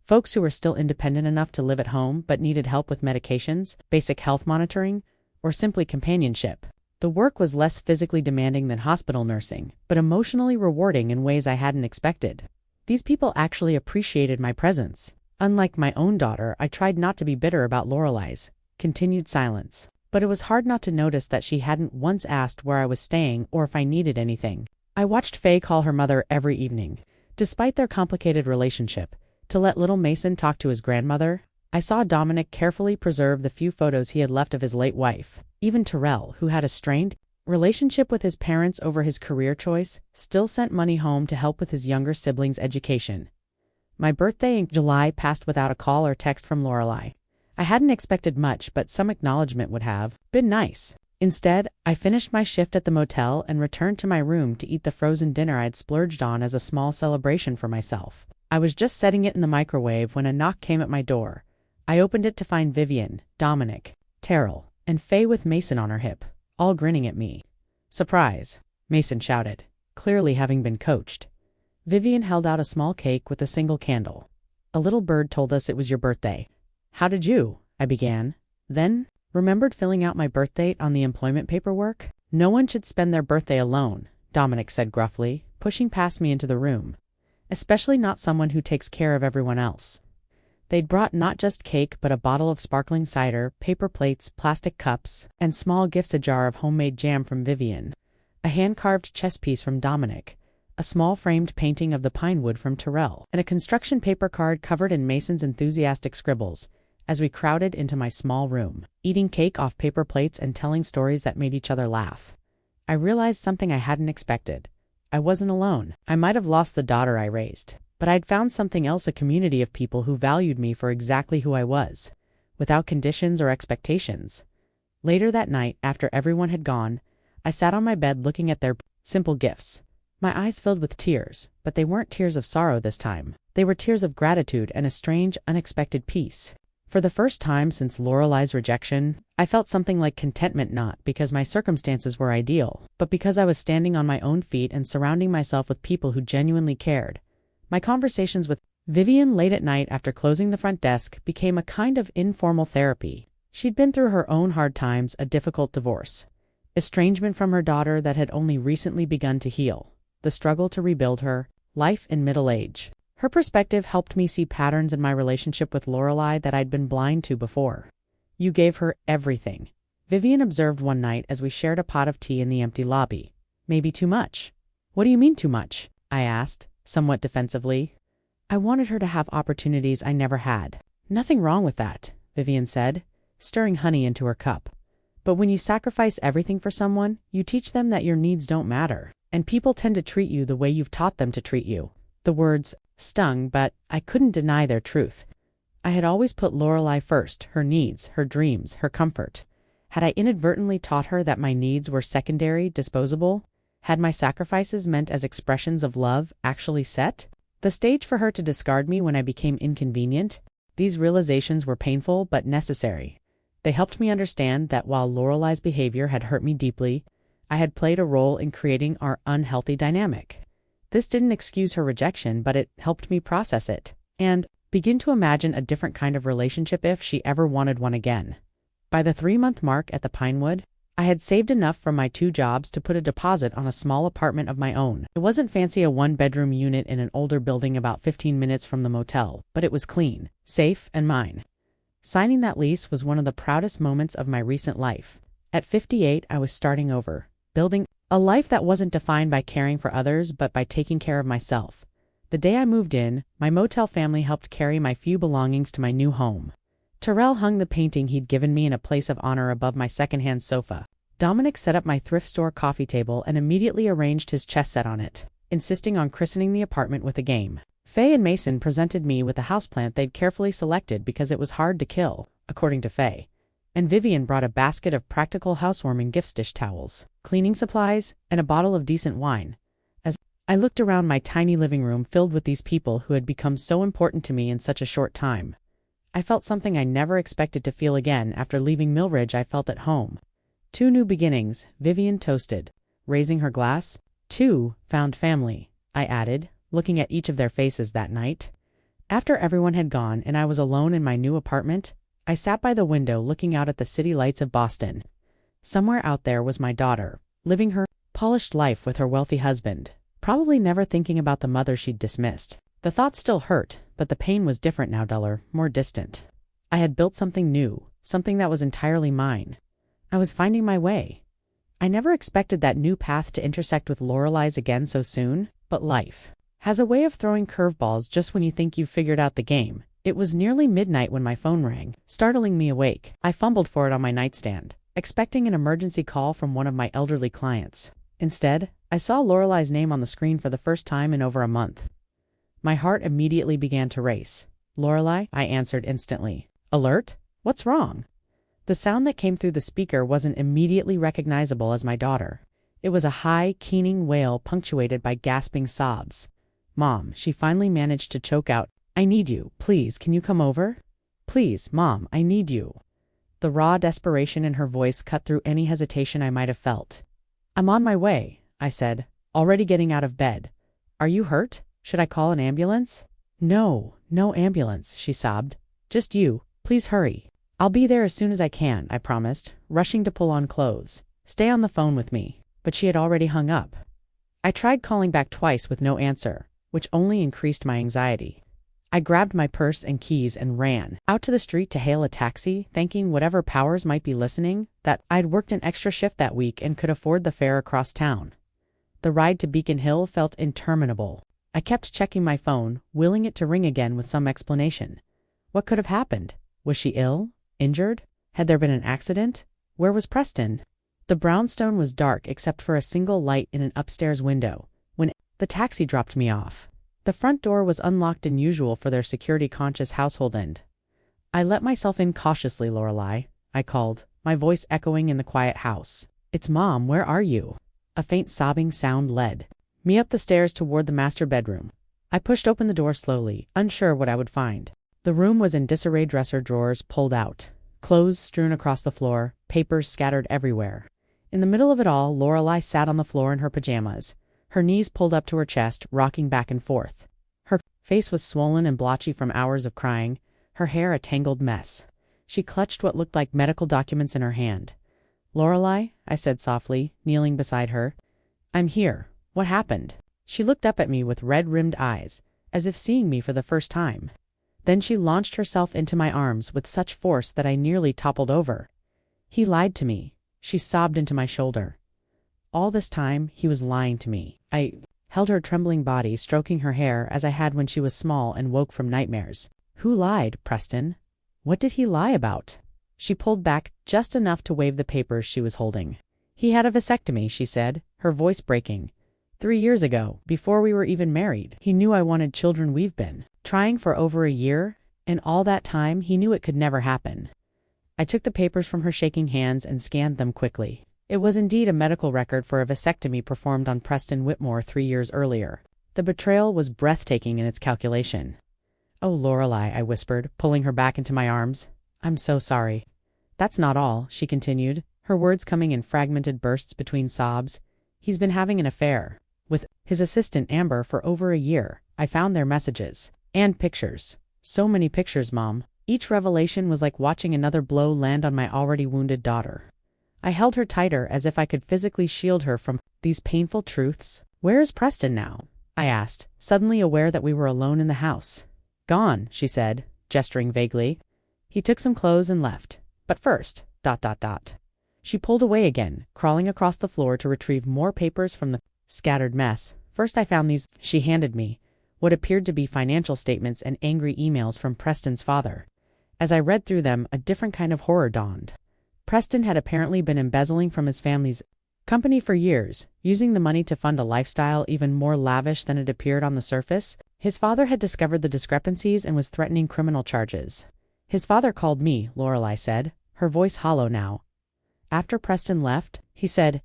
folks who were still independent enough to live at home but needed help with medications, basic health monitoring, or simply companionship. The work was less physically demanding than hospital nursing, but emotionally rewarding in ways I hadn't expected. These people actually appreciated my presence. Unlike my own daughter, I tried not to be bitter about Lorelei's continued silence, but it was hard not to notice that she hadn't once asked where I was staying or if I needed anything. I watched Faye call her mother every evening. Despite their complicated relationship, to let little Mason talk to his grandmother, I saw Dominic carefully preserve the few photos he had left of his late wife. Even Terrell, who had a strained relationship with his parents over his career choice, still sent money home to help with his younger siblings' education. My birthday in July passed without a call or text from Lorelei. I hadn't expected much, but some acknowledgement would have been nice. Instead, I finished my shift at the motel and returned to my room to eat the frozen dinner I'd splurged on as a small celebration for myself. I was just setting it in the microwave when a knock came at my door. I opened it to find Vivian, Dominic, Terrell, and Faye with Mason on her hip, all grinning at me. Surprise, Mason shouted, clearly having been coached. Vivian held out a small cake with a single candle. A little bird told us it was your birthday. How did you? I began. Then, remembered filling out my birth date on the employment paperwork. No one should spend their birthday alone, Dominic said gruffly, pushing past me into the room. Especially not someone who takes care of everyone else. They'd brought not just cake but a bottle of sparkling cider, paper plates, plastic cups, and small gifts, a jar of homemade jam from Vivian, a hand-carved chess piece from Dominic, a small framed painting of the Pinewood from Terrell, and a construction paper card covered in Mason's enthusiastic scribbles. as we crowded into my small room, eating cake off paper plates and telling stories that made each other laugh. I realized something I hadn't expected. I wasn't alone. I might have lost the daughter I raised, but I'd found something else, a community of people who valued me for exactly who I was, without conditions or expectations. Later that night, after everyone had gone, I sat on my bed looking at their simple gifts. My eyes filled with tears, but they weren't tears of sorrow this time. They were tears of gratitude and a strange, unexpected peace. For the first time since Lorelei's rejection, I felt something like contentment, not because my circumstances were ideal, but because I was standing on my own feet and surrounding myself with people who genuinely cared. My conversations with Vivian late at night after closing the front desk became a kind of informal therapy. She'd been through her own hard times, a difficult divorce, estrangement from her daughter that had only recently begun to heal, the struggle to rebuild her life in middle age. Her perspective helped me see patterns in my relationship with Lorelei that I'd been blind to before. "You gave her everything," Vivian observed one night as we shared a pot of tea in the empty lobby. "Maybe too much." "What do you mean too much?" I asked, somewhat defensively. "I wanted her to have opportunities I never had." "Nothing wrong with that," Vivian said, stirring honey into her cup. "But when you sacrifice everything for someone, you teach them that your needs don't matter, and people tend to treat you the way you've taught them to treat you." The words stung, but I couldn't deny their truth. I had always put Lorelei first, her needs, her dreams, her comfort. Had I inadvertently taught her that my needs were secondary, disposable? Had my sacrifices meant as expressions of love actually set the stage for her to discard me when I became inconvenient? These realizations were painful but necessary. They helped me understand that while Lorelei's behavior had hurt me deeply, I had played a role in creating our unhealthy dynamic. This didn't excuse her rejection, but it helped me process it and begin to imagine a different kind of relationship if she ever wanted one again. By the 3-month mark at the Pinewood, I had saved enough from my 2 jobs to put a deposit on a small apartment of my own. It wasn't fancy, a 1-bedroom unit in an older building about 15 minutes from the motel, but it was clean, safe, and mine. Signing that lease was one of the proudest moments of my recent life. At 58, I was starting over, building a life that wasn't defined by caring for others but by taking care of myself. The day I moved in, my motel family helped carry my few belongings to my new home. Terrell hung the painting he'd given me in a place of honor above my secondhand sofa. Dominic set up my thrift store coffee table and immediately arranged his chess set on it, insisting on christening the apartment with a game. Faye and Mason presented me with a houseplant they'd carefully selected because it was hard to kill, according to Faye. And Vivian brought a basket of practical housewarming gift dish towels, cleaning supplies, and a bottle of decent wine. As I looked around my tiny living room filled with these people who had become so important to me in such a short time, I felt something I never expected to feel again. After leaving Millridge, I felt at home. 2 new beginnings, Vivian toasted, raising her glass. 2 found family, I added, looking at each of their faces that night. After everyone had gone and I was alone in my new apartment, I sat by the window looking out at the city lights of Boston. Somewhere out there was my daughter, living her polished life with her wealthy husband, probably never thinking about the mother she'd dismissed. The thought still hurt, but the pain was different now, duller, more distant. I had built something new, something that was entirely mine. I was finding my way. I never expected that new path to intersect with Lorelei's again so soon, but life has a way of throwing curveballs just when you think you've figured out the game. It was nearly midnight when my phone rang, startling me awake. I fumbled for it on my nightstand, expecting an emergency call from one of my elderly clients. Instead, I saw Lorelei's name on the screen for the first time in over a month. My heart immediately began to race. "Lorelei," I answered instantly. "Alert? What's wrong?" The sound that came through the speaker wasn't immediately recognizable as my daughter. It was a high, keening wail punctuated by gasping sobs. "Mom," she finally managed to choke out. "I need you. Please, can you come over? Please, Mom, I need you." The raw desperation in her voice cut through any hesitation I might have felt. "I'm on my way," I said, already getting out of bed. "Are you hurt? Should I call an ambulance?" "No, no ambulance," she sobbed. "Just you. Please hurry." "I'll be there as soon as I can," I promised, rushing to pull on clothes. "Stay on the phone with me." But she had already hung up. I tried calling back twice with no answer, which only increased my anxiety. I grabbed my purse and keys and ran out to the street to hail a taxi, thanking whatever powers might be listening that I'd worked an extra shift that week and could afford the fare across town. The ride to Beacon Hill felt interminable. I kept checking my phone, willing it to ring again with some explanation. What could have happened? Was she ill? Injured? Had there been an accident? Where was Preston? The brownstone was dark except for a single light in an upstairs window when the taxi dropped me off. The front door was unlocked unusual for their security-conscious household and I let myself in cautiously. Lorelei, I called, my voice echoing in the quiet house. It's Mom, where are you? A faint sobbing sound led me up the stairs toward the master bedroom. I pushed open the door slowly, unsure what I would find. The room was in disarray, dresser drawers pulled out, clothes strewn across the floor, papers scattered everywhere. In the middle of it all, Lorelei sat on the floor in her pajamas, her knees pulled up to her chest, rocking back and forth. Her face was swollen and blotchy from hours of crying, her hair a tangled mess. She clutched what looked like medical documents in her hand. Lorelei, I said softly, kneeling beside her. I'm here. What happened? She looked up at me with red-rimmed eyes, as if seeing me for the first time. Then she launched herself into my arms with such force that I nearly toppled over. He lied to me. She sobbed into my shoulder. All this time, he was lying to me. I held her trembling body, stroking her hair as I had when she was small and woke from nightmares. Who lied, Preston? What did he lie about? She pulled back just enough to wave the papers she was holding. He had a vasectomy, she said, her voice breaking. 3 years ago, before we were even married. He knew I wanted children. We've been trying for over a year, and all that time he knew it could never happen. I took the papers from her shaking hands and scanned them quickly. It was indeed a medical record for a vasectomy performed on Preston Whitmore 3 years earlier. The betrayal was breathtaking in its calculation. Oh, Lorelei, I whispered, pulling her back into my arms. I'm so sorry. That's not all, she continued, her words coming in fragmented bursts between sobs. He's been having an affair with his assistant Amber for over a year. I found their messages and pictures. So many pictures, Mom. Each revelation was like watching another blow land on my already wounded daughter. I held her tighter as if I could physically shield her from these painful truths. Where is Preston now? I asked, suddenly aware that we were alone in the house. Gone, she said, gesturing vaguely. He took some clothes and left. But first, ... She pulled away again, crawling across the floor to retrieve more papers from the scattered mess. First I found these. She handed me what appeared to be financial statements and angry emails from Preston's father. As I read through them, a different kind of horror dawned. Preston had apparently been embezzling from his family's company for years, using the money to fund a lifestyle even more lavish than it appeared on the surface. His father had discovered the discrepancies and was threatening criminal charges. His father called me, Lorelei said, her voice hollow now. After Preston left, he said, ...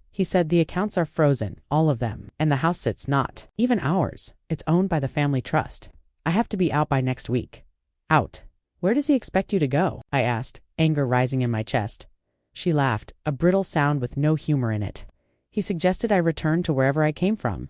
He said the accounts are frozen, all of them, and the house sits not. Even ours. It's owned by the family trust. I have to be out by next week. Out. Where does he expect you to go? I asked, anger rising in my chest. She laughed, a brittle sound with no humor in it. He suggested I return to wherever I came from.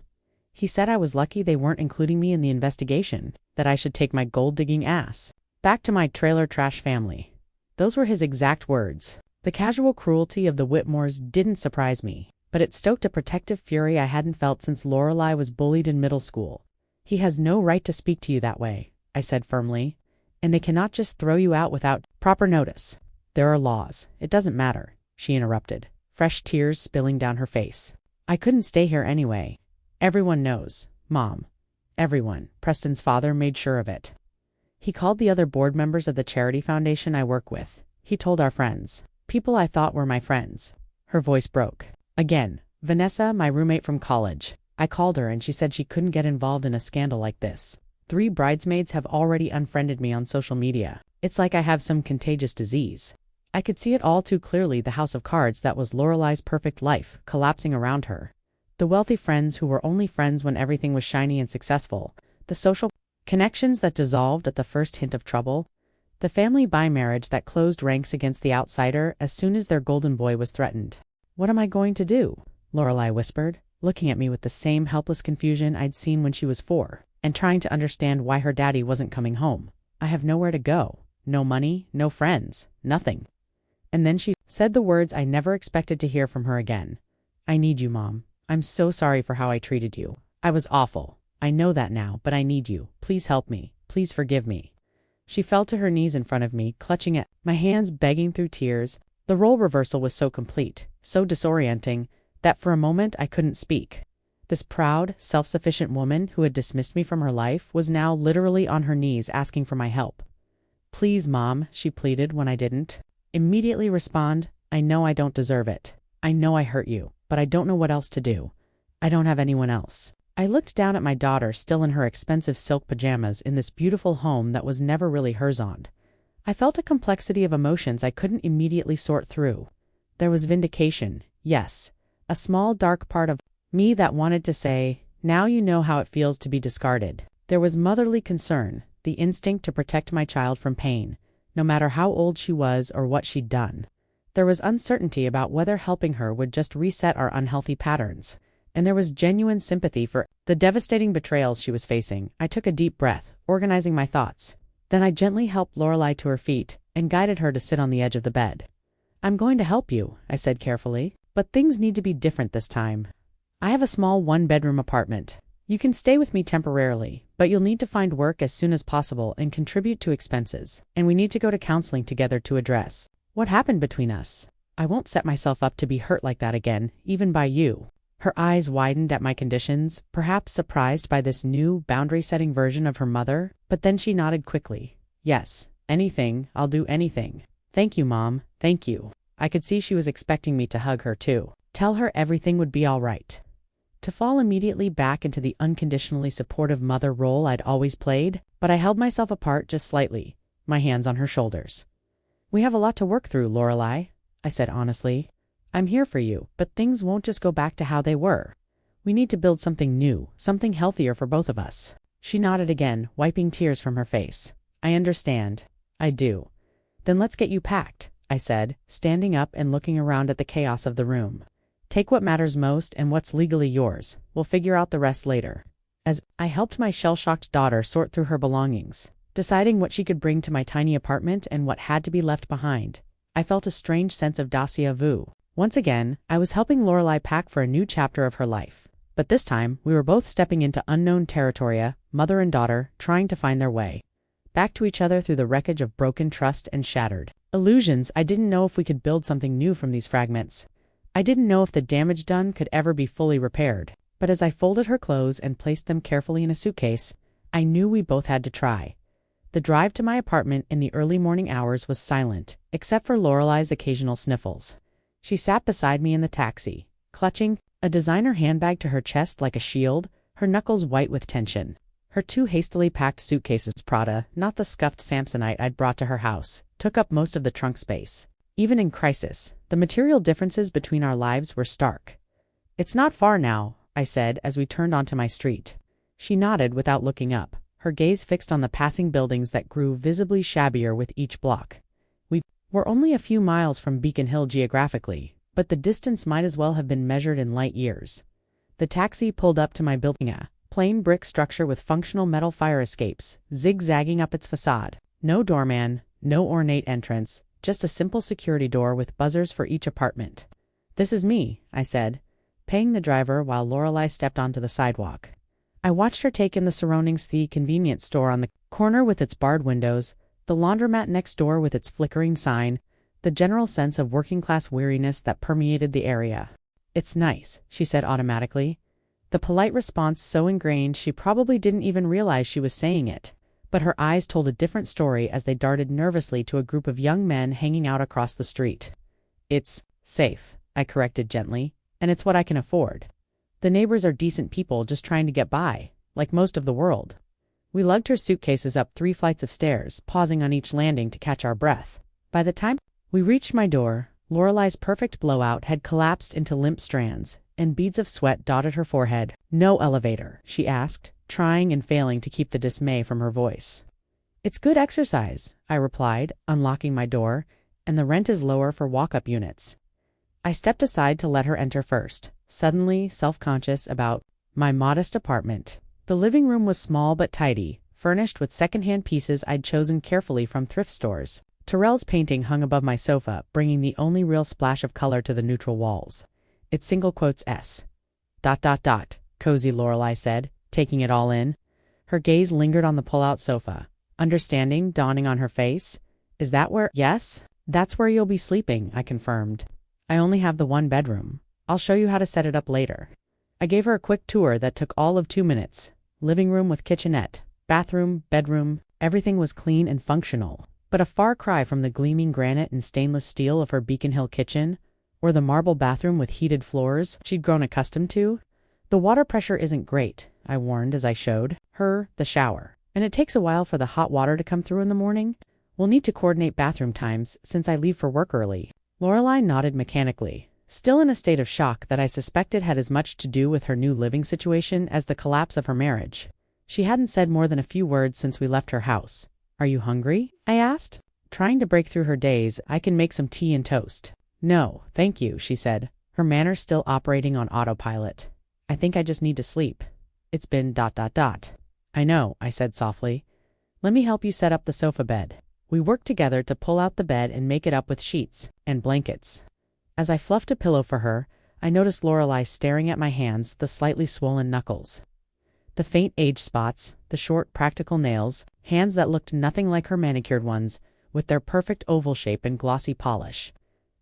He said I was lucky they weren't including me in the investigation, that I should take my gold-digging ass back to my trailer trash family. Those were his exact words. The casual cruelty of the Whitmores didn't surprise me, but it stoked a protective fury I hadn't felt since Lorelei was bullied in middle school. He has no right to speak to you that way, I said firmly, and they cannot just throw you out without proper notice. There are laws. It doesn't matter, she interrupted, fresh tears spilling down her face. I couldn't stay here anyway. Everyone knows, Mom. Everyone. Preston's father made sure of it. He called the other board members of the charity foundation I work with. He told our friends. People I thought were my friends. Her voice broke. Again, Vanessa, my roommate from college. I called her and she said she couldn't get involved in a scandal like this. 3 bridesmaids have already unfriended me on social media. It's like I have some contagious disease. I could see it all too clearly, the house of cards that was Lorelei's perfect life, collapsing around her. The wealthy friends who were only friends when everything was shiny and successful. The social connections that dissolved at the first hint of trouble. The family by-marriage that closed ranks against the outsider as soon as their golden boy was threatened. What am I going to do? Lorelei whispered, looking at me with the same helpless confusion I'd seen when she was 4, and trying to understand why her daddy wasn't coming home. I have nowhere to go. No money, no friends, nothing. And then she said the words I never expected to hear from her again. I need you, Mom. I'm so sorry for how I treated you. I was awful. I know that now, but I need you. Please help me. Please forgive me. She fell to her knees in front of me, clutching at my hands, begging through tears. The role reversal was so complete, so disorienting, that for a moment I couldn't speak. This proud, self-sufficient woman who had dismissed me from her life was now literally on her knees asking for my help. Please, Mom, she pleaded when I didn't immediately respond. I know I don't deserve it. I know I hurt you, but I don't know what else to do. I don't have anyone else. I looked down at my daughter still in her expensive silk pajamas in this beautiful home that was never really hers on. I felt a complexity of emotions I couldn't immediately sort through. There was vindication, yes, a small dark part of me that wanted to say, now you know how it feels to be discarded. There was motherly concern, the instinct to protect my child from pain, no matter how old she was or what she'd done. There was uncertainty about whether helping her would just reset our unhealthy patterns, and there was genuine sympathy for the devastating betrayals she was facing. I took a deep breath, organizing my thoughts. Then I gently helped Lorelei to her feet and guided her to sit on the edge of the bed. I'm going to help you, I said carefully, but things need to be different this time. I have a small one-bedroom apartment. You can stay with me temporarily, but you'll need to find work as soon as possible and contribute to expenses. And we need to go to counseling together to address what happened between us. I won't set myself up to be hurt like that again, even by you. Her eyes widened at my conditions, perhaps surprised by this new, boundary-setting version of her mother, but then she nodded quickly. Yes, anything, I'll do anything. Thank you, Mom, thank you. I could see she was expecting me to hug her too. Tell her everything would be all right. To fall immediately back into the unconditionally supportive mother role I'd always played, but I held myself apart just slightly, my hands on her shoulders. We have a lot to work through, Lorelei, I said honestly. I'm here for you, but things won't just go back to how they were. We need to build something new, something healthier for both of us. She nodded again, wiping tears from her face. I understand. I do. Then let's get you packed, I said, standing up and looking around at the chaos of the room. Take what matters most and what's legally yours. We'll figure out the rest later. As I helped my shell-shocked daughter sort through her belongings, deciding what she could bring to my tiny apartment and what had to be left behind, I felt a strange sense of déjà vu. Once again, I was helping Lorelei pack for a new chapter of her life. But this time, we were both stepping into unknown territory, mother and daughter, trying to find their way back to each other through the wreckage of broken trust and shattered illusions. I didn't know if we could build something new from these fragments. I didn't know if the damage done could ever be fully repaired. But as I folded her clothes and placed them carefully in a suitcase, I knew we both had to try. The drive to my apartment in the early morning hours was silent, except for Lorelei's occasional sniffles. She sat beside me in the taxi, clutching a designer handbag to her chest like a shield, her knuckles white with tension. Her two hastily packed suitcases, Prada, not the scuffed Samsonite I'd brought to her house, took up most of the trunk space. Even in crisis, the material differences between our lives were stark. It's not far now, I said as we turned onto my street. She nodded without looking up, her gaze fixed on the passing buildings that grew visibly shabbier with each block. We were only a few miles from Beacon Hill geographically, but the distance might as well have been measured in light years. The taxi pulled up to my building, a plain brick structure with functional metal fire escapes, zigzagging up its facade. No doorman, no ornate entrance, just a simple security door with buzzers for each apartment. This is me, I said, paying the driver while Lorelei stepped onto the sidewalk. I watched her take in the surroundings, the convenience store on the corner with its barred windows, the laundromat next door with its flickering sign, the general sense of working-class weariness that permeated the area. It's nice, she said automatically. The polite response so ingrained she probably didn't even realize she was saying it. But her eyes told a different story as they darted nervously to a group of young men hanging out across the street. It's safe, I corrected gently, and it's what I can afford. The neighbors are decent people just trying to get by, like most of the world. We lugged her suitcases up 3 flights of stairs, pausing on each landing to catch our breath. By the time we reached my door, Lorelei's perfect blowout had collapsed into limp strands, and beads of sweat dotted her forehead. No elevator, she asked, trying and failing to keep the dismay from her voice. It's good exercise, I replied, unlocking my door, and the rent is lower for walk-up units. I stepped aside to let her enter first, suddenly self-conscious about my modest apartment. The living room was small but tidy, furnished with second-hand pieces I'd chosen carefully from thrift stores. Terrell's painting hung above my sofa, bringing the only real splash of color to the neutral walls. It's single quotes S. ... Cozy, Lorelei said, taking it all in. Her gaze lingered on the pull-out sofa, understanding dawning on her face. Is that where? Yes, that's where you'll be sleeping, I confirmed. I only have the 1 bedroom. I'll show you how to set it up later. I gave her a quick tour that took all of 2 minutes. Living room with kitchenette, bathroom, bedroom, everything was clean and functional. but a far cry from the gleaming granite and stainless steel of her Beacon Hill kitchen, or the marble bathroom with heated floors she'd grown accustomed to. The water pressure isn't great, I warned as I showed her the shower, and it takes a while for the hot water to come through in the morning. We'll need to coordinate bathroom times since I leave for work early. Lorelei nodded mechanically, still in a state of shock that I suspected had as much to do with her new living situation as the collapse of her marriage. She hadn't said more than a few words since we left her house. "Are you hungry?" I asked. Trying to break through her daze, "I can make some tea and toast." "No, thank you," she said, her manner still operating on autopilot. "I think I just need to sleep. It's been ... "I know," I said softly. "Let me help you set up the sofa bed." We worked together to pull out the bed and make it up with sheets and blankets. As I fluffed a pillow for her, I noticed Lorelei staring at my hands, the slightly swollen knuckles, the faint age spots, the short, practical nails, hands that looked nothing like her manicured ones, with their perfect oval shape and glossy polish.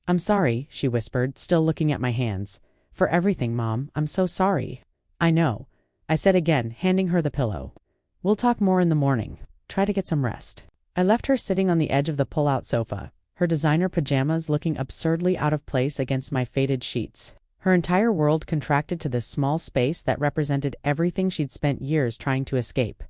"I'm sorry," she whispered, still looking at my hands. "For everything, Mom, I'm so sorry." "I know," I said again, handing her the pillow. "We'll talk more in the morning. Try to get some rest." I left her sitting on the edge of the pull-out sofa, her designer pajamas looking absurdly out of place against my faded sheets. Her entire world contracted to this small space that represented everything she'd spent years trying to escape.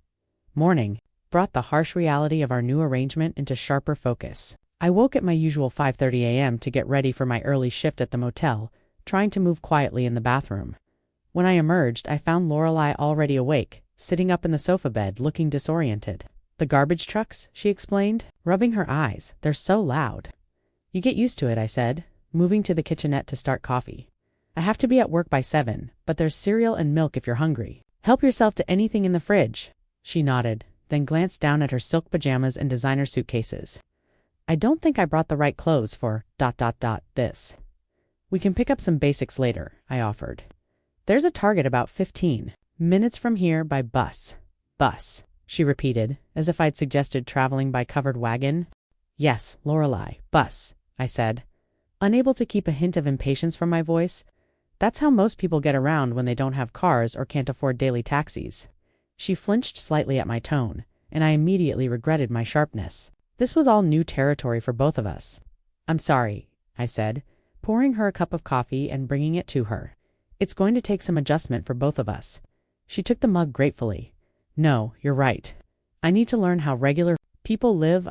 Morning brought the harsh reality of our new arrangement into sharper focus. I woke at my usual 5:30 a.m. to get ready for my early shift at the motel, trying to move quietly in the bathroom. When I emerged, I found Lorelei already awake, sitting up in the sofa bed, looking disoriented. "The garbage trucks," she explained, rubbing her eyes. "They're so loud." "You get used to it," I said, moving to the kitchenette to start coffee. "I have to be at work by 7, but there's cereal and milk if you're hungry. Help yourself to anything in the fridge." She nodded, then glanced down at her silk pajamas and designer suitcases. "I don't think I brought the right clothes for ... this. We can pick up some basics later," I offered. "There's a Target about 15 minutes from here by bus." "Bus," she repeated, as if I'd suggested traveling by covered wagon. "Yes, Lorelei, bus," I said, unable to keep a hint of impatience from my voice. That's how most people get around when they don't have cars or can't afford daily taxis. She flinched slightly at my tone, and I immediately regretted my sharpness. This was all new territory for both of us. "I'm sorry," I said, pouring her a cup of coffee and bringing it to her. "It's going to take some adjustment for both of us." She took the mug gratefully. "No, you're right. I need to learn how regular people live.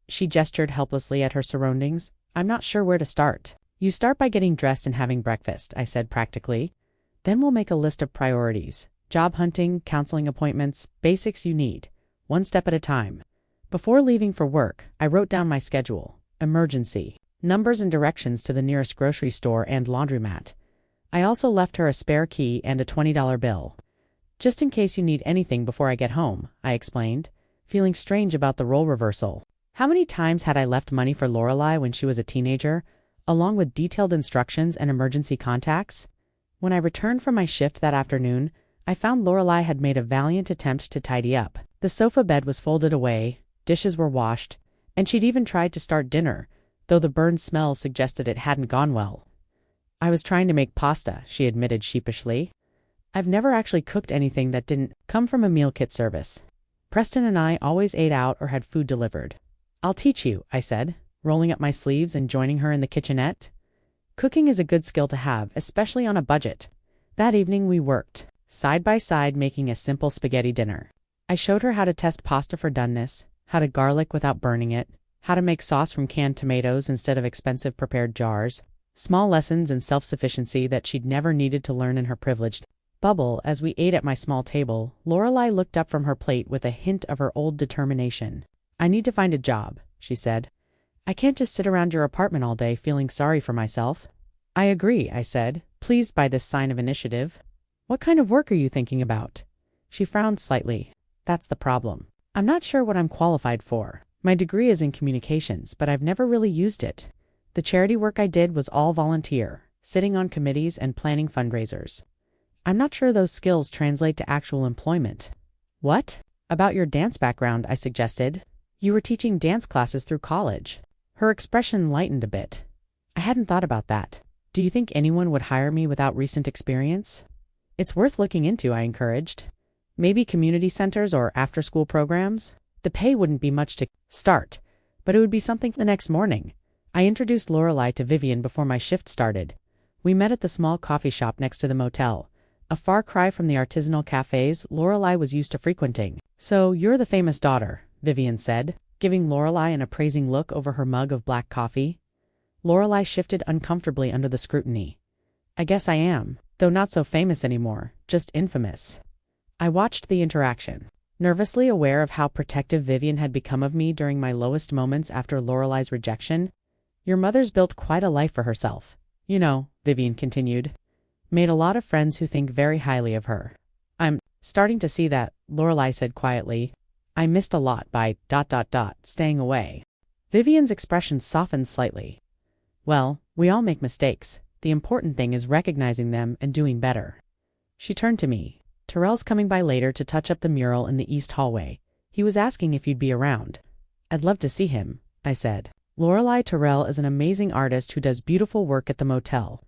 She gestured helplessly at her surroundings. "I'm not sure where to start." "You start by getting dressed and having breakfast," I said practically. "Then we'll make a list of priorities. Job hunting, counseling appointments, basics you need, one step at a time." Before leaving for work, I wrote down my schedule, emergency, numbers and directions to the nearest grocery store and laundromat. I also left her a spare key and a $20 bill. "Just in case you need anything before I get home," I explained, feeling strange about the role reversal. How many times had I left money for Lorelei when she was a teenager, along with detailed instructions and emergency contacts? When I returned from my shift that afternoon, I found Lorelei had made a valiant attempt to tidy up. The sofa bed was folded away, dishes were washed, and she'd even tried to start dinner, though the burned smell suggested it hadn't gone well. "I was trying to make pasta," she admitted sheepishly. "I've never actually cooked anything that didn't come from a meal kit service. Preston and I always ate out or had food delivered." "I'll teach you," I said, rolling up my sleeves and joining her in the kitchenette. Cooking is a good skill to have, especially on a budget. That evening we worked, side by side, making a simple spaghetti dinner. I showed her how to test pasta for doneness, how to garlic without burning it, how to make sauce from canned tomatoes instead of expensive prepared jars. Small lessons in self-sufficiency that she'd never needed to learn in her privileged bubble. As we ate at my small table, Lorelei looked up from her plate with a hint of her old determination. "I need to find a job," she said. "I can't just sit around your apartment all day feeling sorry for myself." "I agree," I said, pleased by this sign of initiative. "What kind of work are you thinking about?" She frowned slightly. "That's the problem. I'm not sure what I'm qualified for. My degree is in communications, but I've never really used it. The charity work I did was all volunteer, sitting on committees and planning fundraisers. I'm not sure those skills translate to actual employment." "What about your dance background?" I suggested. "You were teaching dance classes through college." Her expression lightened a bit. "I hadn't thought about that. Do you think anyone would hire me without recent experience?" "It's worth looking into," I encouraged. "Maybe community centers or after-school programs. The pay wouldn't be much to start, but it would be something the next morning. I introduced Lorelei to Vivian before my shift started. We met at the small coffee shop next to the motel, a far cry from the artisanal cafes Lorelei was used to frequenting. "So, you're the famous daughter," Vivian said, giving Lorelei an appraising look over her mug of black coffee. Lorelei shifted uncomfortably under the scrutiny. "I guess I am, though not so famous anymore, just infamous." I watched the interaction, nervously aware of how protective Vivian had become of me during my lowest moments after Lorelei's rejection. "Your mother's built quite a life for herself. You know," Vivian continued. "Made a lot of friends who think very highly of her." "I'm starting to see that," Lorelei said quietly. "I missed a lot by ... staying away." Vivian's expression softened slightly. "Well, we all make mistakes. The important thing is recognizing them and doing better." She turned to me. "Terrell's coming by later to touch up the mural in the east hallway. He was asking if you'd be around." "I'd love to see him," I said. Lorelei Terrell is an amazing artist who does beautiful work at the motel.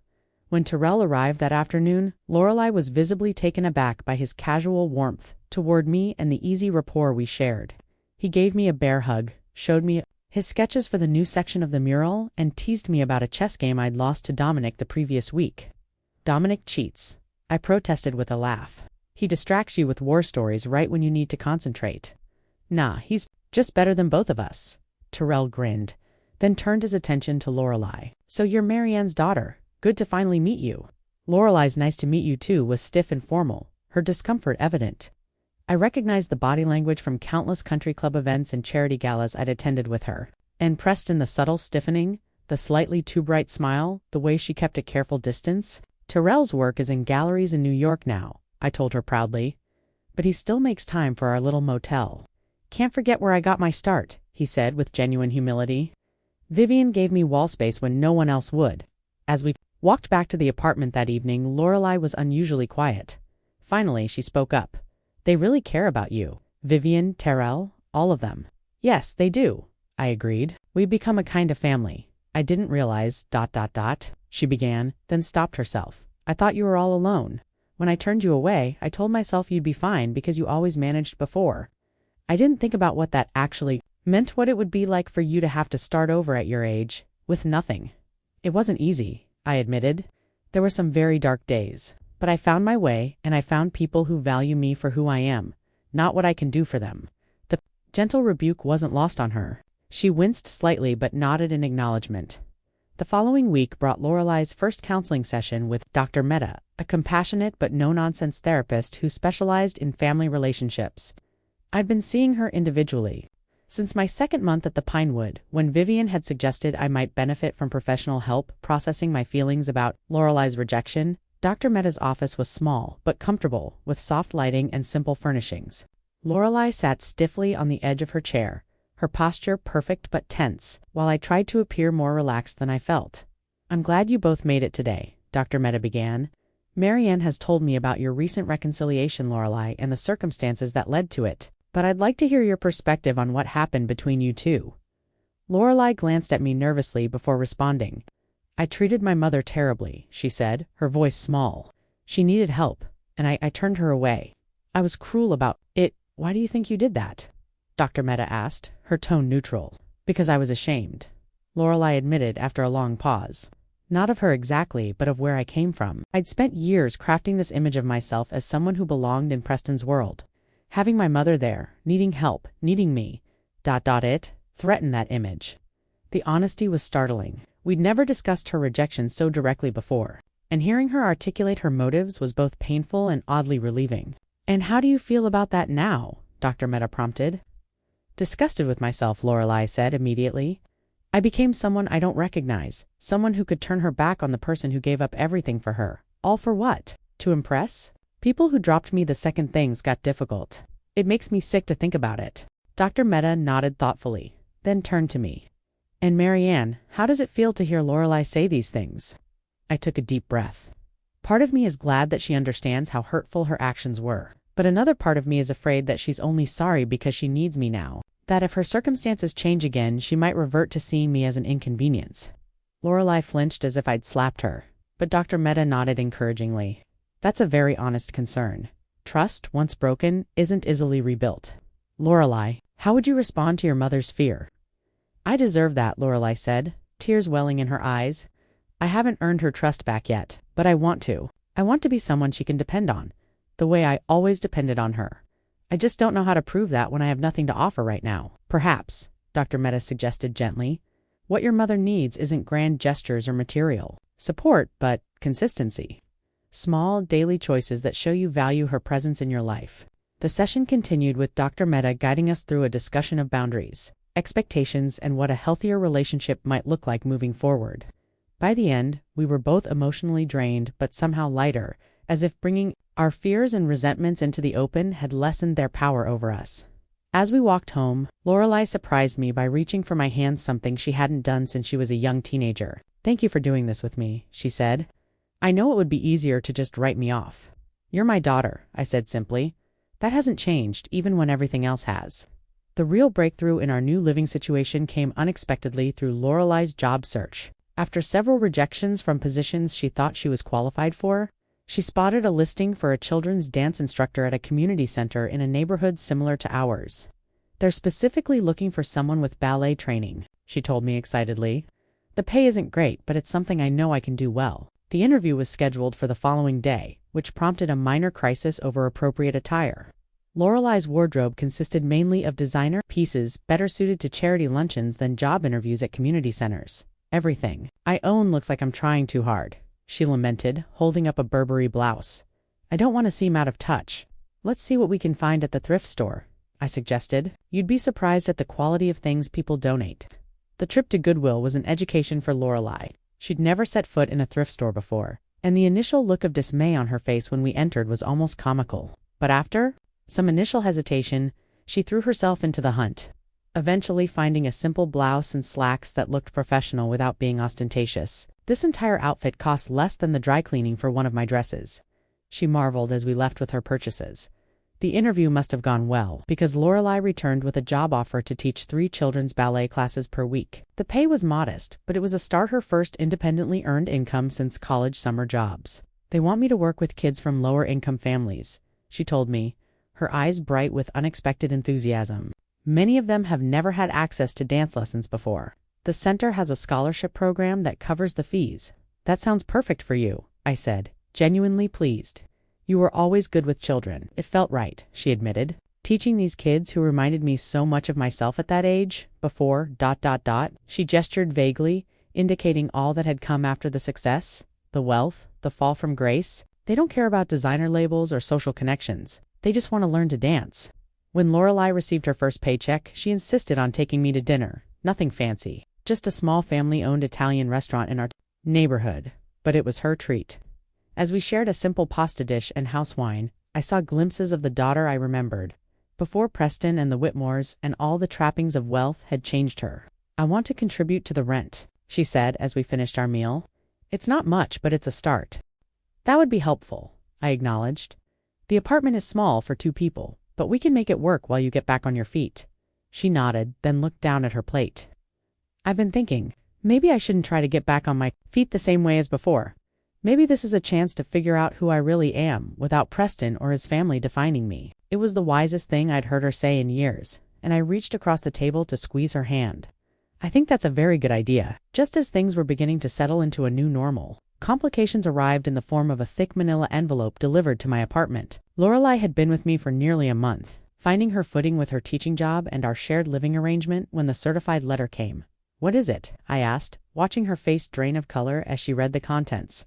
When Terrell arrived that afternoon, Lorelei was visibly taken aback by his casual warmth toward me and the easy rapport we shared. He gave me a bear hug, showed me his sketches for the new section of the mural, and teased me about a chess game I'd lost to Dominic the previous week. "Dominic cheats," I protested with a laugh. "He distracts you with war stories right when you need to concentrate." "Nah, he's just better than both of us." Terrell grinned, then turned his attention to Lorelei. "So you're Marianne's daughter. Good to finally meet you." Lorelei's "nice to meet you too" was stiff and formal, her discomfort evident. I recognized the body language from countless country club events and charity galas I'd attended with her. And Preston, the subtle stiffening, the slightly too bright smile, the way she kept a careful distance. "Terrell's work is in galleries in New York now," I told her proudly. "But he still makes time for our little motel." "Can't forget where I got my start," he said with genuine humility. "Vivian gave me wall space when no one else would." As we walked back to the apartment that evening, Lorelei was unusually quiet. Finally, she spoke up. "They really care about you. Vivian, Terrell, all of them." "Yes, they do," I agreed. "We've become a kind of family. I didn't realize ... she began, then stopped herself. "I thought you were all alone. When I turned you away, I told myself you'd be fine because you always managed before. I didn't think about what that actually meant, what it would be like for you to have to start over at your age, with nothing." "It wasn't easy," I admitted. "There were some very dark days. But I found my way, and I found people who value me for who I am, not what I can do for them." The gentle rebuke wasn't lost on her. She winced slightly but nodded in acknowledgement. The following week brought Lorelei's first counseling session with Dr. Mehta, a compassionate but no-nonsense therapist who specialized in family relationships. I'd been seeing her individually since my second month at the Pinewood, when Vivian had suggested I might benefit from professional help processing my feelings about Lorelei's rejection. Dr. Mehta's office was small but comfortable, with soft lighting and simple furnishings. Lorelei sat stiffly on the edge of her chair, her posture perfect but tense, while I tried to appear more relaxed than I felt. "I'm glad you both made it today," Dr. Mehta began. "Marianne has told me about your recent reconciliation, Lorelei, and the circumstances that led to it, but I'd like to hear your perspective on what happened between you two." Lorelei glanced at me nervously before responding. "I treated my mother terribly," she said, her voice small. "She needed help, and I turned her away. I was cruel about it." "Why do you think you did that?" Dr. Mehta asked, her tone neutral. "Because I was ashamed," Lorelei admitted after a long pause. "Not of her exactly, but of where I came from. I'd spent years crafting this image of myself as someone who belonged in Preston's world. Having my mother there, needing help, needing me, ... it threatened that image." The honesty was startling. We'd never discussed her rejection so directly before, and hearing her articulate her motives was both painful and oddly relieving. "And how do you feel about that now?" Dr. Mehta prompted. "Disgusted with myself," Lorelei said immediately. "I became someone I don't recognize, someone who could turn her back on the person who gave up everything for her. All for what? To impress? People who dropped me the second things got difficult. It makes me sick to think about it." Dr. Mehta nodded thoughtfully, then turned to me. "And Marianne, how does it feel to hear Lorelei say these things?" I took a deep breath. Part of me is glad that she understands how hurtful her actions were, but another part of me is afraid that she's only sorry because she needs me now, that if her circumstances change again, she might revert to seeing me as an inconvenience. Lorelei flinched as if I'd slapped her, but Dr. Mehta nodded encouragingly. "That's a very honest concern. Trust, once broken, isn't easily rebuilt. Lorelei, how would you respond to your mother's fear?" I deserve that, Lorelei said, tears welling in her eyes. I haven't earned her trust back yet, but I want to. I want to be someone she can depend on, the way I always depended on her. I just don't know how to prove that when I have nothing to offer right now. Perhaps, Dr. Mehta suggested gently, what your mother needs isn't grand gestures or material support, but consistency. Small, daily choices that show you value her presence in your life. The session continued with Dr. Mehta guiding us through a discussion of boundaries, expectations, and what a healthier relationship might look like moving forward. By the end, we were both emotionally drained but somehow lighter, as if bringing our fears and resentments into the open had lessened their power over us. As we walked home, Lorelei surprised me by reaching for my hand, something she hadn't done since she was a young teenager. "Thank you for doing this with me," she said. "I know it would be easier to just write me off." "You're my daughter," I said simply. That hasn't changed, even when everything else has. The real breakthrough in our new living situation came unexpectedly through Lorelei's job search. After several rejections from positions she thought she was qualified for, she spotted a listing for a children's dance instructor at a community center in a neighborhood similar to ours. "They're specifically looking for someone with ballet training," she told me excitedly. "The pay isn't great, but it's something I know I can do well." The interview was scheduled for the following day, which prompted a minor crisis over appropriate attire. Lorelei's wardrobe consisted mainly of designer pieces better suited to charity luncheons than job interviews at community centers. "Everything I own looks like I'm trying too hard," she lamented, holding up a Burberry blouse. "I don't want to seem out of touch." "Let's see what we can find at the thrift store," I suggested. "You'd be surprised at the quality of things people donate." The trip to Goodwill was an education for Lorelei. She'd never set foot in a thrift store before, and the initial look of dismay on her face when we entered was almost comical. But after some initial hesitation, she threw herself into the hunt, eventually finding a simple blouse and slacks that looked professional without being ostentatious. "This entire outfit cost less than the dry cleaning for one of my dresses," she marveled as we left with her purchases. The interview must have gone well, because Lorelei returned with a job offer to teach 3 children's ballet classes per week. The pay was modest, but it was a start, her first independently earned income since college summer jobs. "They want me to work with kids from lower-income families," she told me, her eyes bright with unexpected enthusiasm. "Many of them have never had access to dance lessons before. The center has a scholarship program that covers the fees." "That sounds perfect for you," I said, genuinely pleased. "You were always good with children." "It felt right," she admitted. "Teaching these kids who reminded me so much of myself at that age, before ... She gestured vaguely, indicating all that had come after the success, the wealth, the fall from grace. "They don't care about designer labels or social connections. They just want to learn to dance." When Lorelei received her first paycheck, she insisted on taking me to dinner. Nothing fancy, just a small family-owned Italian restaurant in our neighborhood. But it was her treat. As we shared a simple pasta dish and house wine, I saw glimpses of the daughter I remembered, before Preston and the Whitmores and all the trappings of wealth had changed her. "I want to contribute to the rent," she said as we finished our meal. "It's not much, but it's a start." "That would be helpful," I acknowledged. "The apartment is small for 2 people, but we can make it work while you get back on your feet." She nodded, then looked down at her plate. "I've been thinking, maybe I shouldn't try to get back on my feet the same way as before. Maybe this is a chance to figure out who I really am without Preston or his family defining me." It was the wisest thing I'd heard her say in years, and I reached across the table to squeeze her hand. "I think that's a very good idea." Just as things were beginning to settle into a new normal, complications arrived in the form of a thick manila envelope delivered to my apartment. Lorelei had been with me for nearly a month, finding her footing with her teaching job and our shared living arrangement when the certified letter came. "What is it?" I asked, watching her face drain of color as she read the contents.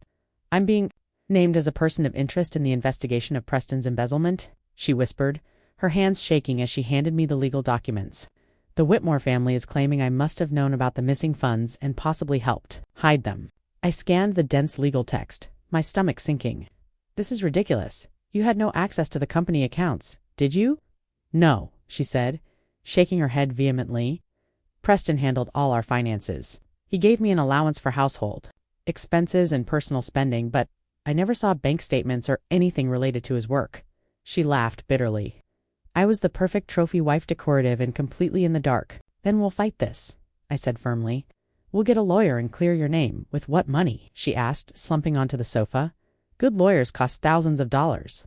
"I'm being named as a person of interest in the investigation of Preston's embezzlement," she whispered, her hands shaking as she handed me the legal documents. "The Whitmore family is claiming I must have known about the missing funds and possibly helped hide them." I scanned the dense legal text, my stomach sinking. "This is ridiculous. You had no access to the company accounts, did you?" "No," she said, shaking her head vehemently. "Preston handled all our finances. He gave me an allowance for household expenses and personal spending, but I never saw bank statements or anything related to his work." She laughed bitterly. "I was the perfect trophy wife decorative and completely in the dark." "Then we'll fight this," I said firmly. "We'll get a lawyer and clear your name." "With what money?" she asked, slumping onto the sofa. "Good lawyers cost thousands of dollars.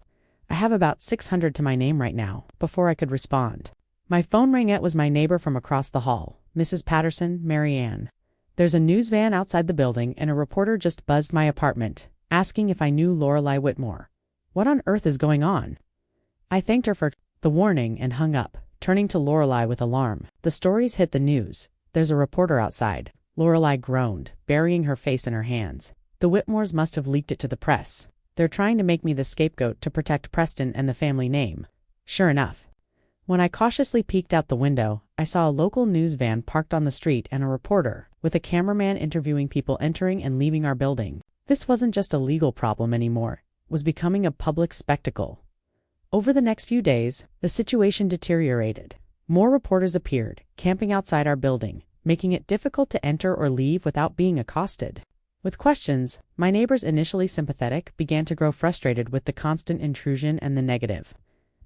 I have about 600 to my name right now." Before I could respond, my phone rang. It was my neighbor from across the hall, Mrs. Patterson, Mary Ann. There's a news van outside the building and a reporter just buzzed my apartment, asking if I knew Lorelei Whitmore. What on earth is going on? I thanked her for the warning and hung up, turning to Lorelei with alarm. The story's hit the news. There's a reporter outside. Lorelei groaned, burying her face in her hands. The Whitmores must have leaked it to the press. They're trying to make me the scapegoat to protect Preston and the family name. Sure enough. When I cautiously peeked out the window, I saw a local news van parked on the street and a reporter, with a cameraman interviewing people entering and leaving our building. This wasn't just a legal problem anymore. It was becoming a public spectacle. Over the next few days, the situation deteriorated. More reporters appeared, camping outside our building, making it difficult to enter or leave without being accosted. With questions, my neighbors, initially sympathetic, began to grow frustrated with the constant intrusion and the negative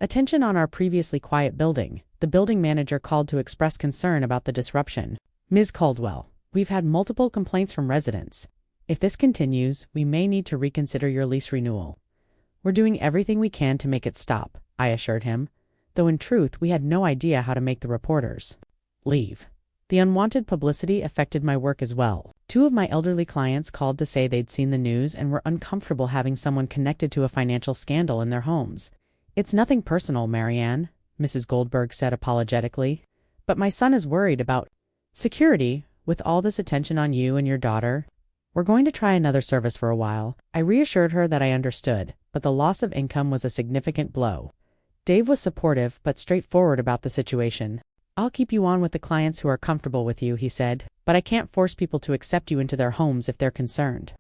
attention on our previously quiet building. The building manager called to express concern about the disruption. Ms. Caldwell, we've had multiple complaints from residents. If this continues, we may need to reconsider your lease renewal. We're doing everything we can to make it stop, I assured him, though in truth we had no idea how to make the reporters leave. The unwanted publicity affected my work as well. 2 of my elderly clients called to say they'd seen the news and were uncomfortable having someone connected to a financial scandal in their homes. It's nothing personal, Marianne, Mrs. Goldberg said apologetically, but my son is worried about security with all this attention on you and your daughter. We're going to try another service for a while. I reassured her that I understood, but the loss of income was a significant blow. Dave was supportive but straightforward about the situation. I'll keep you on with the clients who are comfortable with you, he said, but I can't force people to accept you into their homes if they're concerned.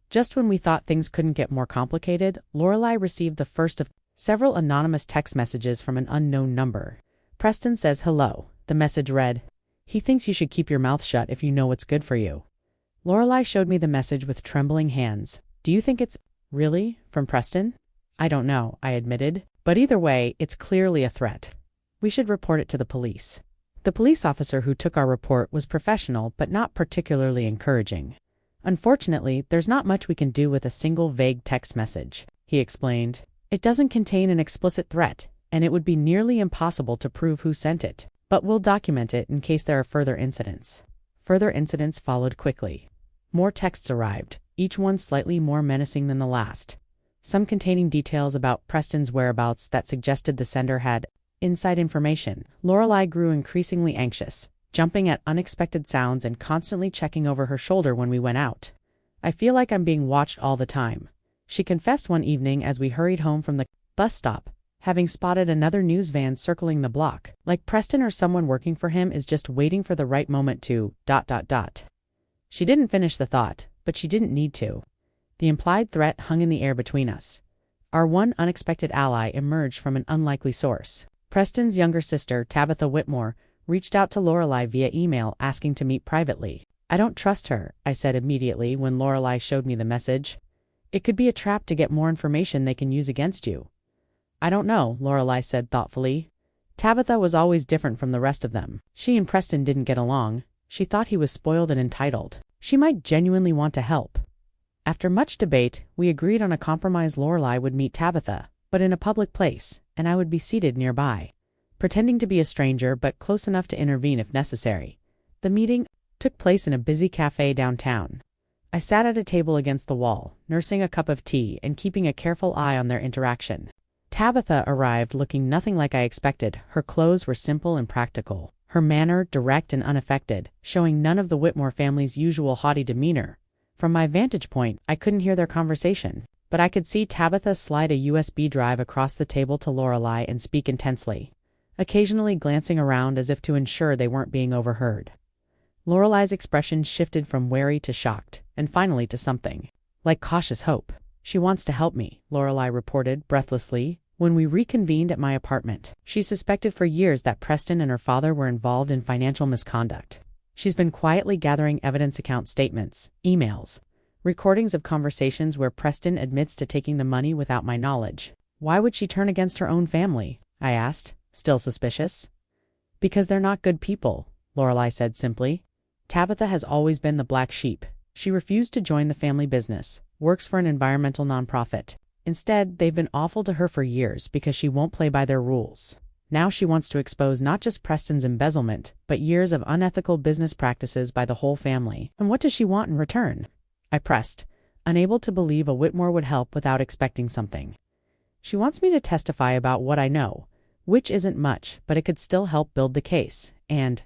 Just when we thought things couldn't get more complicated, Lorelei received the first of several anonymous text messages from an unknown number. Preston says hello. The message read, he thinks you should keep your mouth shut if you know what's good for you. Lorelei showed me the message with trembling hands. Do you think it's really from Preston? I don't know, I admitted, but either way, it's clearly a threat. We should report it to the police. The police officer who took our report was professional but not particularly encouraging. Unfortunately, there's not much we can do with a single vague text message, he explained. It doesn't contain an explicit threat, and it would be nearly impossible to prove who sent it, but we'll document it in case there are further incidents. Further incidents followed quickly. More texts arrived, each one slightly more menacing than the last, some containing details about Preston's whereabouts that suggested the sender had inside information. Lorelei grew increasingly anxious, jumping at unexpected sounds and constantly checking over her shoulder when we went out. I feel like I'm being watched all the time, she confessed one evening as we hurried home from the bus stop, having spotted another news van circling the block. Like Preston or someone working for him is just waiting for the right moment to ... She didn't finish the thought, but she didn't need to. The implied threat hung in the air between us. Our one unexpected ally emerged from an unlikely source. Preston's younger sister, Tabitha Whitmore, reached out to Lorelei via email asking to meet privately. I don't trust her, I said immediately when Lorelei showed me the message. It could be a trap to get more information they can use against you. I don't know, Lorelei said thoughtfully. Tabitha was always different from the rest of them. She and Preston didn't get along. She thought he was spoiled and entitled. She might genuinely want to help. After much debate, we agreed on a compromise. Lorelei would meet Tabitha, but in a public place, and I would be seated nearby, pretending to be a stranger but close enough to intervene if necessary. The meeting took place in a busy cafe downtown. I sat at a table against the wall, nursing a cup of tea and keeping a careful eye on their interaction. Tabitha arrived looking nothing like I expected. Her clothes were simple and practical, her manner direct and unaffected, showing none of the Whitmore family's usual haughty demeanor. From my vantage point, I couldn't hear their conversation, but I could see Tabitha slide a USB drive across the table to Lorelei and speak intensely, occasionally glancing around as if to ensure they weren't being overheard. Lorelei's expression shifted from wary to shocked, and finally to something like cautious hope. She wants to help me, Lorelei reported breathlessly when we reconvened at my apartment. She suspected for years that Preston and her father were involved in financial misconduct. She's been quietly gathering evidence, account statements, emails, recordings of conversations where Preston admits to taking the money without my knowledge. Why would she turn against her own family? I asked, still suspicious. Because they're not good people, Lorelei said simply. Tabitha has always been the black sheep. She refused to join the family business, works for an environmental nonprofit. Instead, they've been awful to her for years because she won't play by their rules. Now she wants to expose not just Preston's embezzlement, but years of unethical business practices by the whole family. And what does she want in return? I pressed, unable to believe a Whitmore would help without expecting something. She wants me to testify about what I know, which isn't much, but it could still help build the case, and ...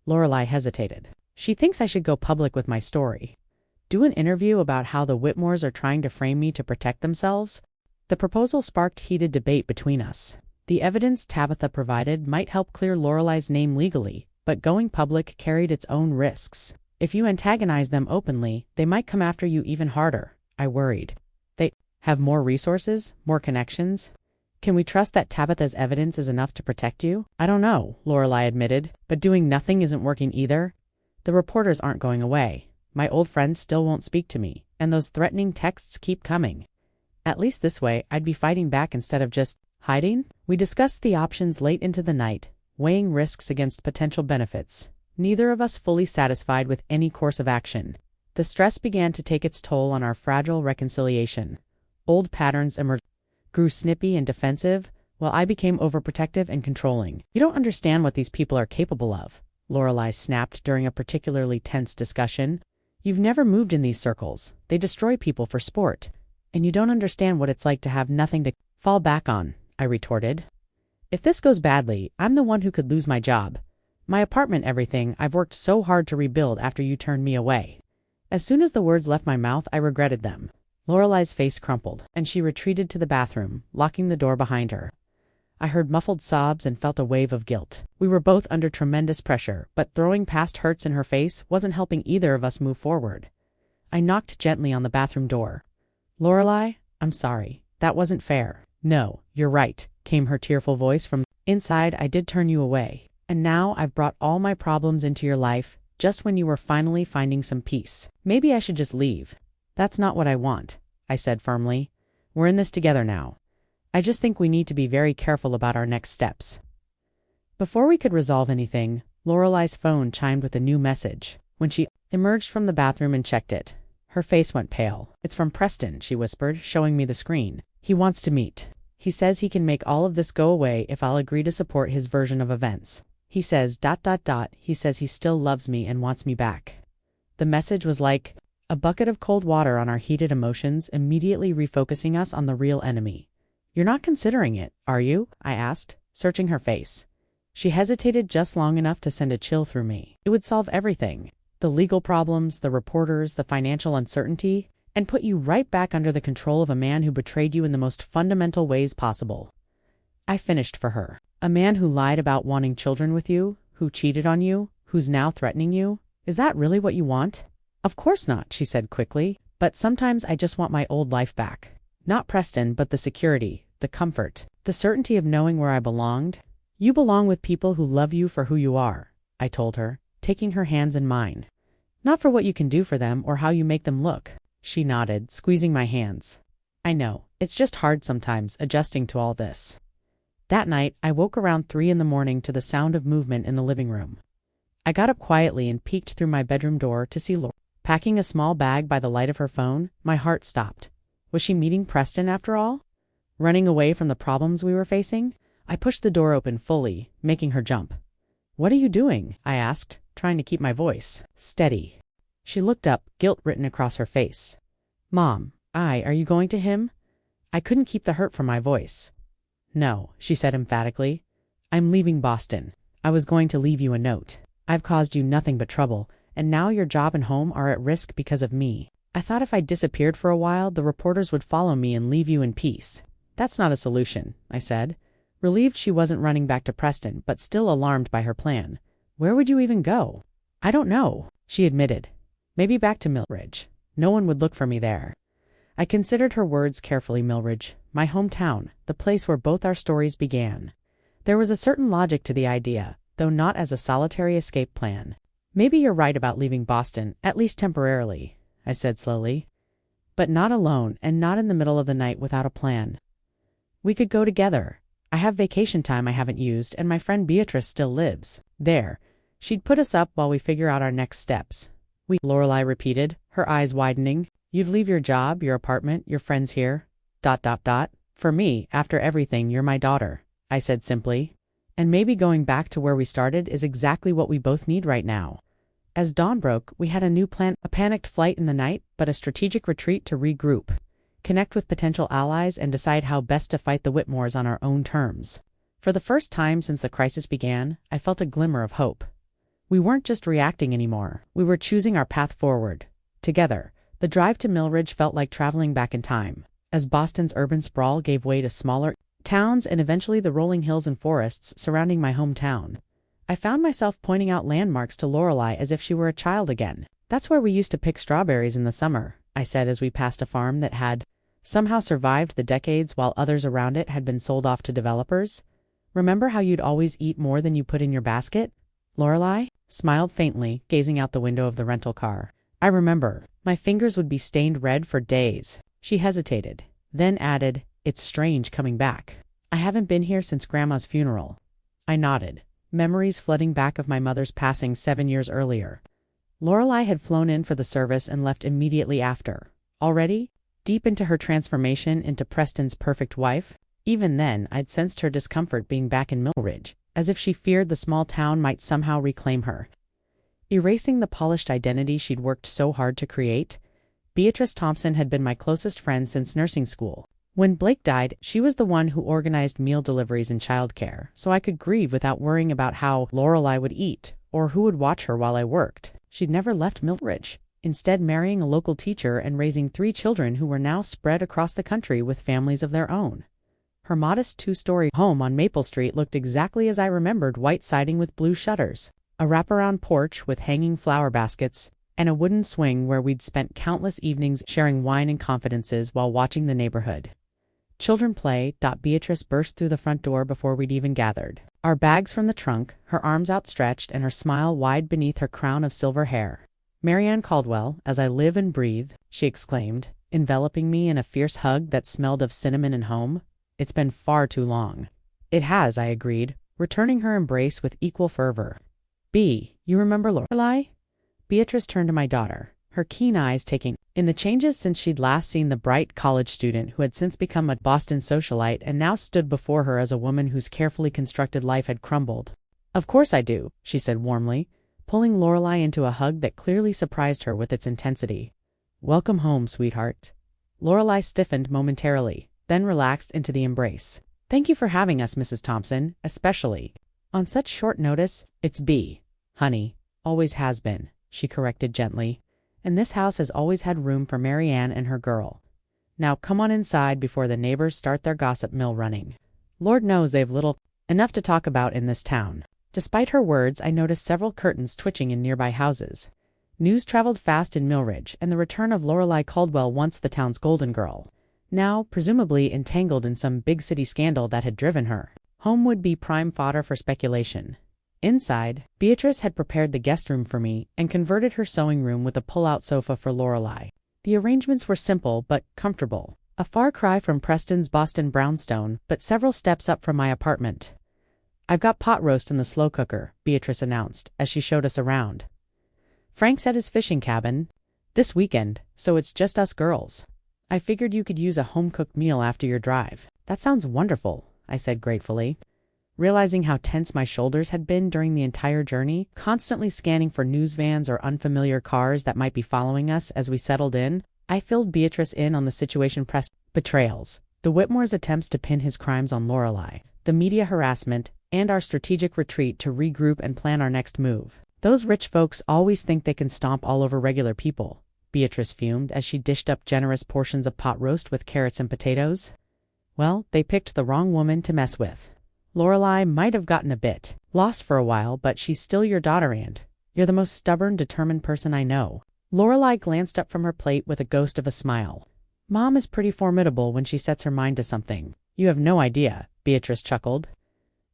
Lorelei hesitated. She thinks I should go public with my story. Do an interview about how the Whitmores are trying to frame me to protect themselves? The proposal sparked heated debate between us. The evidence Tabitha provided might help clear Lorelei's name legally, but going public carried its own risks. If you antagonize them openly, they might come after you even harder, I worried. They have more resources, more connections. Can we trust that Tabitha's evidence is enough to protect you? I don't know, Lorelei admitted, but doing nothing isn't working either. The reporters aren't going away. My old friends still won't speak to me, and those threatening texts keep coming. At least this way, I'd be fighting back instead of just hiding. We discussed the options late into the night, weighing risks against potential benefits. Neither of us fully satisfied with any course of action. The stress began to take its toll on our fragile reconciliation. Old patterns grew snippy and defensive, while I became overprotective and controlling. You don't understand what these people are capable of, Lorelei snapped during a particularly tense discussion. You've never moved in these circles. They destroy people for sport. And you don't understand what it's like to have nothing to fall back on, I retorted. If this goes badly, I'm the one who could lose my job. My apartment, everything I've worked so hard to rebuild after you turned me away. As soon as the words left my mouth, I regretted them. Lorelei's face crumpled, and she retreated to the bathroom, locking the door behind her. I heard muffled sobs and felt a wave of guilt. We were both under tremendous pressure, but throwing past hurts in her face wasn't helping either of us move forward. I knocked gently on the bathroom door. Lorelei, I'm sorry. That wasn't fair. No, you're right, came her tearful voice from inside. I did turn you away. And now I've brought all my problems into your life, just when you were finally finding some peace. Maybe I should just leave. That's not what I want, I said firmly. We're in this together now. I just think we need to be very careful about our next steps. Before we could resolve anything, Lorelei's phone chimed with a new message. When she emerged from the bathroom and checked it, her face went pale. It's from Preston, she whispered, showing me the screen. He wants to meet. He says he can make all of this go away if I'll agree to support his version of events. He says ... He says he still loves me and wants me back. The message was like a bucket of cold water on our heated emotions, immediately refocusing us on the real enemy. You're not considering it, are you? I asked, searching her face. She hesitated just long enough to send a chill through me. It would solve everything. The legal problems, the reporters, the financial uncertainty, and put you right back under the control of a man who betrayed you in the most fundamental ways possible. I finished for her. A man who lied about wanting children with you, who cheated on you, who's now threatening you. Is that really what you want? Of course not, she said quickly, but sometimes I just want my old life back. Not Preston, but the security, the comfort, the certainty of knowing where I belonged. You belong with people who love you for who you are, I told her, taking her hands in mine. Not for what you can do for them or how you make them look. She nodded, squeezing my hands. I know, it's just hard sometimes, adjusting to all this. That night, I woke around 3 a.m. to the sound of movement in the living room. I got up quietly and peeked through my bedroom door to see Lorelei. Packing a small bag by the light of her phone, my heart stopped. Was she meeting Preston after all? Running away from the problems we were facing? I pushed the door open fully, making her jump. What are you doing? I asked, trying to keep my voice steady. She looked up, guilt written across her face. Mom, are you going to him? I couldn't keep the hurt from my voice. No, she said emphatically. I'm leaving Boston. I was going to leave you a note. I've caused you nothing but trouble, and now your job and home are at risk because of me. I thought if I disappeared for a while, the reporters would follow me and leave you in peace. That's not a solution, I said, relieved she wasn't running back to Preston, but still alarmed by her plan. Where would you even go? I don't know, she admitted. Maybe back to Millridge. No one would look for me there. I considered her words carefully. Millridge, my hometown, the place where both our stories began. There was a certain logic to the idea, though not as a solitary escape plan. Maybe you're right about leaving Boston, at least temporarily, I said slowly. But not alone and not in the middle of the night without a plan. We could go together. I have vacation time I haven't used, and my friend Beatrice still lives there. She'd put us up while we figure out our next steps. Lorelei repeated, her eyes widening. You'd leave your job, your apartment, your friends here. ... For me, after everything, you're my daughter. I said simply. And maybe going back to where we started is exactly what we both need right now. As dawn broke, we had a new plan, a panicked flight in the night, but a strategic retreat to regroup, connect with potential allies, and decide how best to fight the Whitmores on our own terms. For the first time since the crisis began, I felt a glimmer of hope. We weren't just reacting anymore, we were choosing our path forward. Together, the drive to Millridge felt like traveling back in time, as Boston's urban sprawl gave way to smaller towns and eventually the rolling hills and forests surrounding my hometown. I found myself pointing out landmarks to Lorelei as if she were a child again. "That's where we used to pick strawberries in the summer," I said as we passed a farm that had somehow survived the decades while others around it had been sold off to developers. "Remember how you'd always eat more than you put in your basket?" Lorelei smiled faintly, gazing out the window of the rental car. "I remember. My fingers would be stained red for days." She hesitated, then added, "It's strange coming back. I haven't been here since Grandma's funeral." I nodded, memories flooding back of my mother's passing 7 years earlier. Lorelei had flown in for the service and left immediately after. Already, deep into her transformation into Preston's perfect wife, even then I'd sensed her discomfort being back in Millridge, as if she feared the small town might somehow reclaim her. Erasing the polished identity she'd worked so hard to create, Beatrice Thompson had been my closest friend since nursing school. When Blake died, she was the one who organized meal deliveries and childcare, so I could grieve without worrying about how Lorelei would eat, or who would watch her while I worked. She'd never left Millridge, instead marrying a local teacher and raising 3 children who were now spread across the country with families of their own. Her modest 2-story home on Maple Street looked exactly as I remembered: white siding with blue shutters, a wraparound porch with hanging flower baskets, and a wooden swing where we'd spent countless evenings sharing wine and confidences while watching the neighborhood. "Children play." Beatrice burst through the front door before we'd even gathered, our bags from the trunk, her arms outstretched and her smile wide beneath her crown of silver hair. "Marianne Caldwell, as I live and breathe," she exclaimed, enveloping me in a fierce hug that smelled of cinnamon and home. "It's been far too long." "It has," I agreed, returning her embrace with equal fervor. You remember Lorelei?" Beatrice turned to my daughter, her keen eyes taking in the changes since she'd last seen the bright college student who had since become a Boston socialite and now stood before her as a woman whose carefully constructed life had crumbled. "Of course I do," she said warmly, pulling Lorelei into a hug that clearly surprised her with its intensity. "Welcome home, sweetheart." Lorelei stiffened momentarily, then relaxed into the embrace. "Thank you for having us, Mrs. Thompson, especially on such short notice." "It's honey, always has been," she corrected gently. "And this house has always had room for Marianne and her girl. Now come on inside before the neighbors start their gossip mill running. Lord knows they've little enough to talk about in this town." Despite her words, I noticed several curtains twitching in nearby houses. News traveled fast in Millridge, and the return of Lorelei Caldwell, once the town's golden girl, now presumably entangled in some big city scandal that had driven her home, would be prime fodder for speculation. Inside, Beatrice had prepared the guest room for me and converted her sewing room with a pull-out sofa for Lorelei. The arrangements were simple but comfortable, a far cry from Preston's Boston brownstone, but several steps up from my apartment. "I've got pot roast in the slow cooker," Beatrice announced as she showed us around. "Frank's at his fishing cabin this weekend, so it's just us girls. I figured you could use a home-cooked meal after your drive." "That sounds wonderful," I said gratefully. Realizing how tense my shoulders had been during the entire journey, constantly scanning for news vans or unfamiliar cars that might be following us as we settled in, I filled Beatrice in on the situation: betrayals, the Whitmore's attempts to pin his crimes on Lorelei, the media harassment, and our strategic retreat to regroup and plan our next move. "Those rich folks always think they can stomp all over regular people," Beatrice fumed as she dished up generous portions of pot roast with carrots and potatoes. "Well, they picked the wrong woman to mess with. Lorelei might have gotten a bit lost for a while, but she's still your daughter and you're the most stubborn, determined person I know." Lorelei glanced up from her plate with a ghost of a smile. "Mom is pretty formidable when she sets her mind to something. You have no idea," Beatrice chuckled.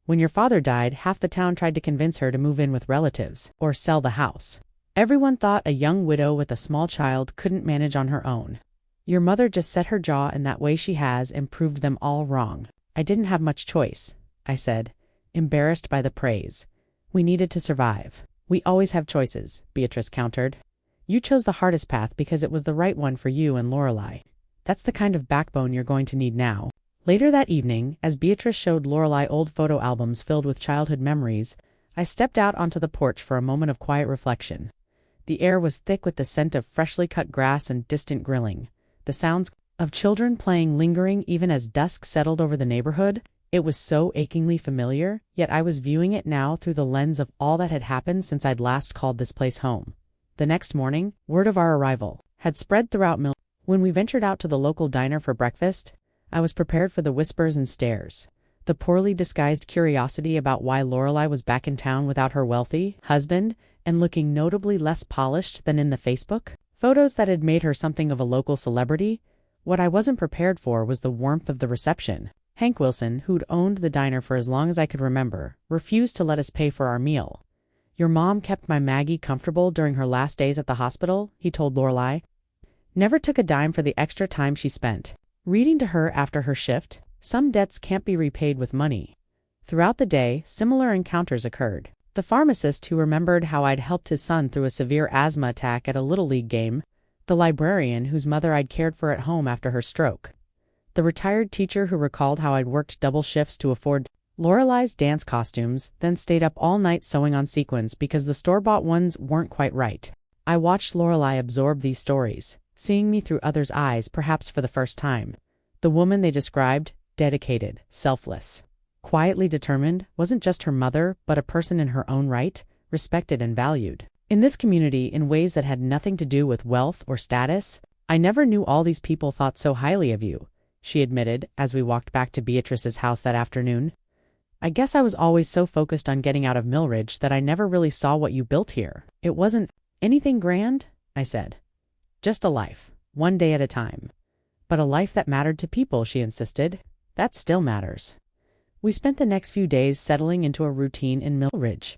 "When your father died, half the town tried to convince her to move in with relatives or sell the house. Everyone thought a young widow with a small child couldn't manage on her own. Your mother just set her jaw in that way she has and proved them all wrong." "I didn't have much choice," I said, embarrassed by the praise. "We needed to survive." "We always have choices," Beatrice countered. "You chose the hardest path because it was the right one for you and Lorelei. That's the kind of backbone you're going to need now." Later that evening, as Beatrice showed Lorelei old photo albums filled with childhood memories, I stepped out onto the porch for a moment of quiet reflection. The air was thick with the scent of freshly cut grass and distant grilling, the sounds of children playing lingering even as dusk settled over the neighborhood. It was so achingly familiar, yet I was viewing it now through the lens of all that had happened since I'd last called this place home. The next morning, word of our arrival had spread throughout Mill. When we ventured out to the local diner for breakfast, I was prepared for the whispers and stares, the poorly disguised curiosity about why Lorelei was back in town without her wealthy husband and looking notably less polished than in the Facebook photos that had made her something of a local celebrity. What I wasn't prepared for was the warmth of the reception. Hank Wilson, who'd owned the diner for as long as I could remember, refused to let us pay for our meal. "Your mom kept my Maggie comfortable during her last days at the hospital," he told Lorelei. "Never took a dime for the extra time she spent reading to her after her shift. Some debts can't be repaid with money." Throughout the day, similar encounters occurred. The pharmacist who remembered how I'd helped his son through a severe asthma attack at a Little League game, the librarian whose mother I'd cared for at home after her stroke, the retired teacher who recalled how I'd worked double shifts to afford Lorelei's dance costumes, then stayed up all night sewing on sequins because the store-bought ones weren't quite right. I watched Lorelei absorb these stories, seeing me through others' eyes perhaps for the first time. The woman they described, dedicated, selfless, quietly determined, wasn't just her mother, but a person in her own right, respected and valued in this community in ways that had nothing to do with wealth or status. "I never knew all these people thought so highly of you," she admitted as we walked back to Beatrice's house that afternoon. "I guess I was always so focused on getting out of Millridge that I never really saw what you built here." "It wasn't anything grand," I said. "Just a life, one day at a time." "But a life that mattered to people," she insisted. "That still matters." We spent the next few days settling into a routine in Millridge.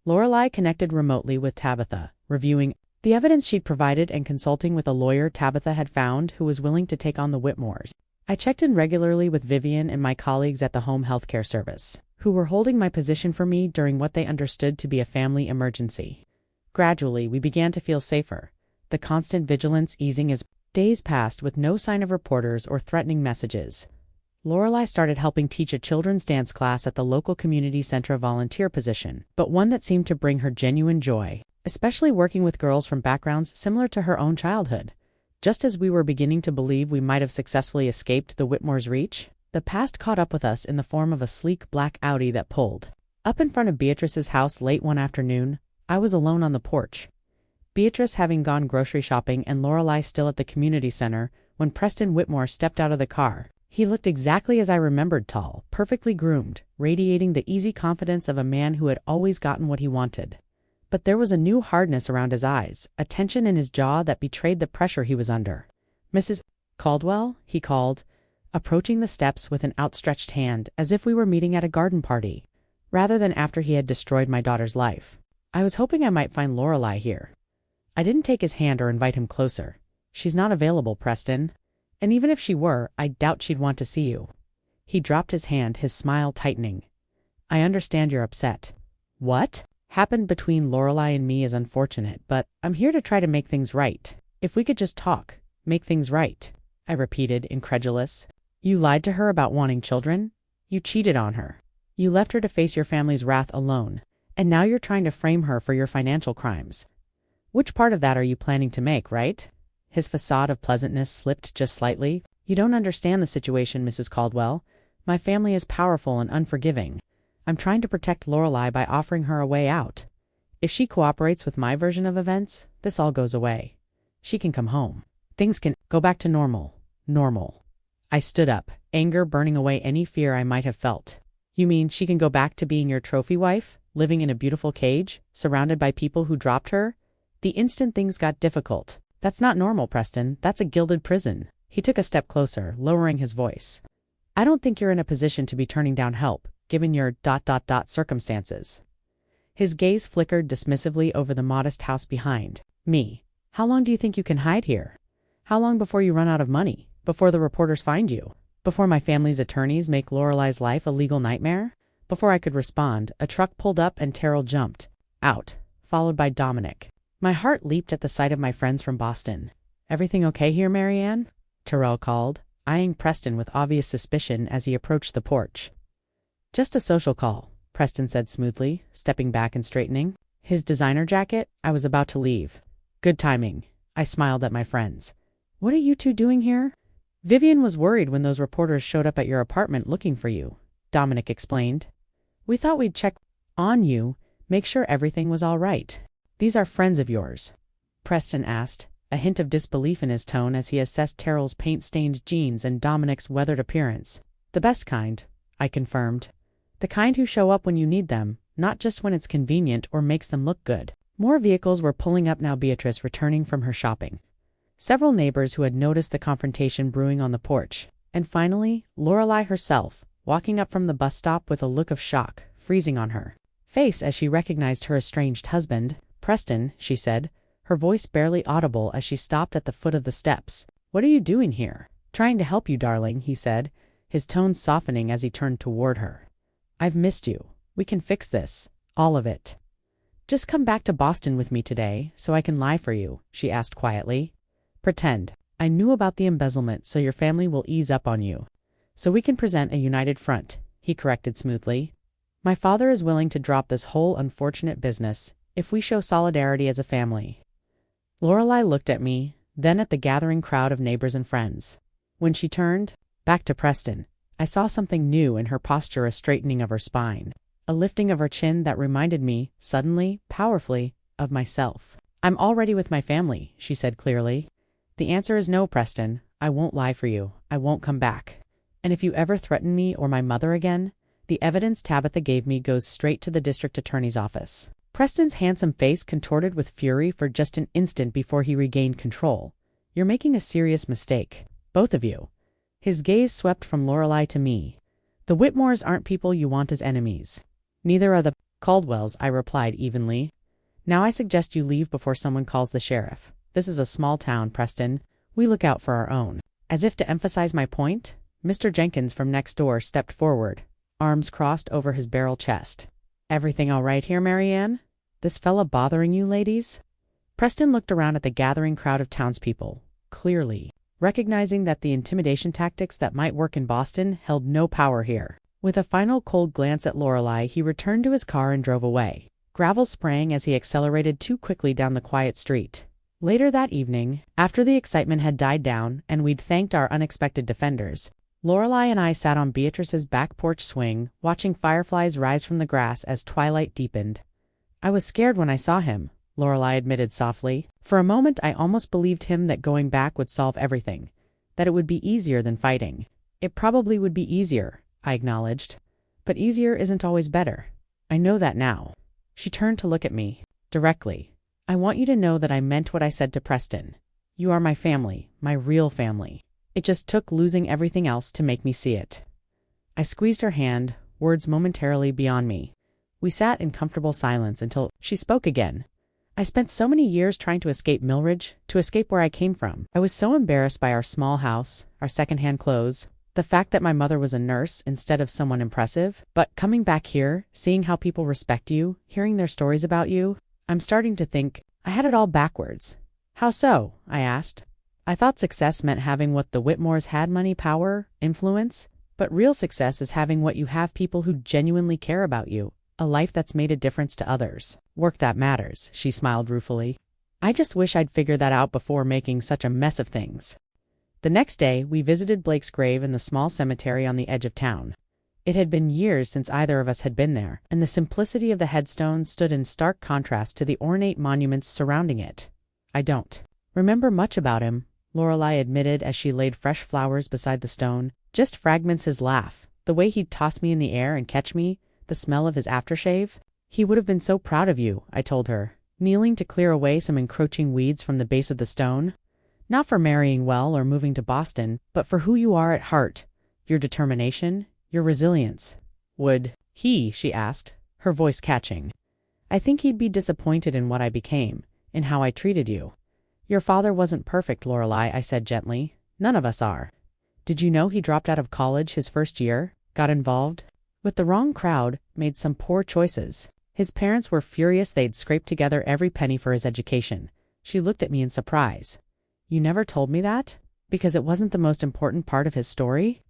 Lorelei connected remotely with Tabitha, reviewing the evidence she'd provided and consulting with a lawyer Tabitha had found who was willing to take on the Whitmores. I checked in regularly with Vivian and my colleagues at the home healthcare service, who were holding my position for me during what they understood to be a family emergency. Gradually, we began to feel safer, the constant vigilance easing as days passed with no sign of reporters or threatening messages. Lorelei started helping teach a children's dance class at the local community center volunteer position, but one that seemed to bring her genuine joy, especially working with girls from backgrounds similar to her own childhood. Just as we were beginning to believe we might have successfully escaped the Whitmore's reach, the past caught up with us in the form of a sleek black Audi that pulled up in front of Beatrice's house late one afternoon. I was alone on the porch, Beatrice having gone grocery shopping and Lorelei still at the community center, when Preston Whitmore stepped out of the car. He looked exactly as I remembered, tall, perfectly groomed, radiating the easy confidence of a man who had always gotten what he wanted. But there was a new hardness around his eyes, a tension in his jaw that betrayed the pressure he was under. "Mrs. Caldwell?" he called, approaching the steps with an outstretched hand, as if we were meeting at a garden party, rather than after he had destroyed my daughter's life. I was hoping I might find Lorelei here. I didn't take his hand or invite him closer. "She's not available, Preston. And even if she were, I doubt she'd want to see you." He dropped his hand, his smile tightening. "I understand you're upset." "What happened between Lorelei and me is unfortunate, but I'm here to try to make things right. If we could just talk, make things right," I repeated, incredulous. "You lied to her about wanting children. You cheated on her. You left her to face your family's wrath alone. And now you're trying to frame her for your financial crimes. Which part of that are you planning to make, right?" His facade of pleasantness slipped just slightly. "You don't understand the situation, Mrs. Caldwell. My family is powerful and unforgiving. I'm trying to protect Lorelei by offering her a way out. If she cooperates with my version of events, this all goes away. She can come home. Things can go back to normal." Normal. I stood up, anger burning away any fear I might have felt. "You mean she can go back to being your trophy wife, living in a beautiful cage, surrounded by people who dropped her?" The instant things got difficult. "That's not normal, Preston. That's a gilded prison." He took a step closer, lowering his voice. "I don't think you're in a position to be turning down help, given your ... circumstances." His gaze flickered dismissively over the modest house behind me. "How long do you think you can hide here? How long before you run out of money? Before the reporters find you? Before my family's attorneys make Lorelei's life a legal nightmare?" Before I could respond, a truck pulled up and Terrell jumped out, followed by Dominic. My heart leaped at the sight of my friends from Boston. "Everything okay here, Marianne?" Terrell called, eyeing Preston with obvious suspicion as he approached the porch. "Just a social call," Preston said smoothly, stepping back and straightening his designer jacket. I was about to leave. "Good timing." I smiled at my friends. "What are you two doing here?" "Vivian was worried when those reporters showed up at your apartment looking for you," Dominic explained. "We thought we'd check on you, make sure everything was all right." "These are friends of yours?" Preston asked, a hint of disbelief in his tone as he assessed Terrell's paint-stained jeans and Dominic's weathered appearance. "The best kind," I confirmed. "The kind who show up when you need them, not just when it's convenient or makes them look good." More vehicles were pulling up now, Beatrice returning from her shopping. Several neighbors who had noticed the confrontation brewing on the porch. And finally, Lorelei herself, walking up from the bus stop with a look of shock freezing on her face as she recognized her estranged husband. "Preston," she said, her voice barely audible as she stopped at the foot of the steps. "What are you doing here?" "Trying to help you, darling," he said, his tone softening as he turned toward her. "I've missed you. We can fix this. All of it." "Just come back to Boston with me today, so I can lie for you," she asked quietly. "Pretend I knew about the embezzlement so your family will ease up on you. So we can present a united front," he corrected smoothly. "My father is willing to drop this whole unfortunate business if we show solidarity as a family." Lorelei looked at me, then at the gathering crowd of neighbors and friends. When she turned back to Preston, I saw something new in her posture, a straightening of her spine, a lifting of her chin that reminded me, suddenly, powerfully, of myself. "I'm already with my family," she said clearly. "The answer is no, Preston. I won't lie for you. I won't come back. And if you ever threaten me or my mother again, the evidence Tabitha gave me goes straight to the district attorney's office." Preston's handsome face contorted with fury for just an instant before he regained control. "You're making a serious mistake. Both of you." His gaze swept from Lorelei to me. "The Whitmores aren't people you want as enemies." "Neither are the Caldwells," I replied evenly. "Now I suggest you leave before someone calls the sheriff. This is a small town, Preston. We look out for our own." As if to emphasize my point, Mr. Jenkins from next door stepped forward, arms crossed over his barrel chest. "Everything all right here, Marianne? This fella bothering you, ladies?" Preston looked around at the gathering crowd of townspeople, clearly recognizing that the intimidation tactics that might work in Boston held no power here. With a final cold glance at Lorelei, he returned to his car and drove away, gravel spraying as he accelerated too quickly down the quiet street. Later that evening, after the excitement had died down and we'd thanked our unexpected defenders, Lorelei and I sat on Beatrice's back porch swing, watching fireflies rise from the grass as twilight deepened. "I was scared when I saw him," Lorelei admitted softly. "For a moment I almost believed him that going back would solve everything, that it would be easier than fighting." "It probably would be easier," I acknowledged. "But easier isn't always better. I know that now." She turned to look at me, directly. "I want you to know that I meant what I said to Preston. You are my family, my real family. It just took losing everything else to make me see it." I squeezed her hand, words momentarily beyond me. We sat in comfortable silence until she spoke again. "I spent so many years trying to escape Millridge, to escape where I came from. I was so embarrassed by our small house, our secondhand clothes, the fact that my mother was a nurse instead of someone impressive. But coming back here, seeing how people respect you, hearing their stories about you, I'm starting to think I had it all backwards." "How so?" I asked. "I thought success meant having what the Whitmores had: money, power, influence. But real success is having what you have: people who genuinely care about you, a life that's made a difference to others. Work that matters," she smiled ruefully. "I just wish I'd figured that out before making such a mess of things." The next day, we visited Blake's grave in the small cemetery on the edge of town. It had been years since either of us had been there, and the simplicity of the headstone stood in stark contrast to the ornate monuments surrounding it. "I don't remember much about him," Lorelei admitted as she laid fresh flowers beside the stone. "Just fragments: his laugh, the way he'd toss me in the air and catch me, the smell of his aftershave." "He would have been so proud of you," I told her, kneeling to clear away some encroaching weeds from the base of the stone. "Not for marrying well or moving to Boston, but for who you are at heart, your determination, your resilience." "Would he?" she asked, her voice catching. "I think he'd be disappointed in what I became, in how I treated you." "Your father wasn't perfect, Lorelei," I said gently. "None of us are. Did you know he dropped out of college his first year, got involved with the wrong crowd, made some poor choices? His parents were furious they'd scraped together every penny for his education." She looked at me in surprise. "You never told me that?" Because it wasn't the most important part of his story?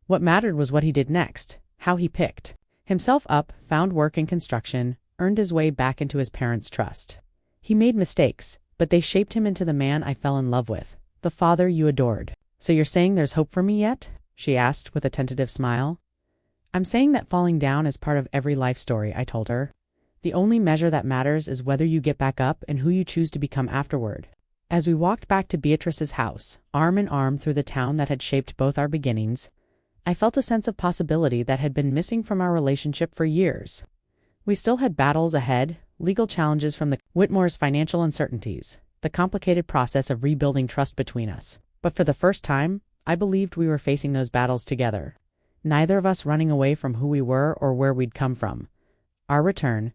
What mattered was what he did next, how he picked himself up, found work in construction, earned his way back into his parents' trust. He made mistakes, but they shaped him into the man I fell in love with, the father you adored. So you're saying there's hope for me yet? She asked with a tentative smile. I'm saying that falling down is part of every life story, I told her. The only measure that matters is whether you get back up and who you choose to become afterward. As we walked back to Beatrice's house, arm in arm through the town that had shaped both our beginnings, I felt a sense of possibility that had been missing from our relationship for years. We still had battles ahead, legal challenges from the Whitmore's financial uncertainties, the complicated process of rebuilding trust between us. But for the first time, I believed we were facing those battles together. Neither of us running away from who we were or where we'd come from. Our return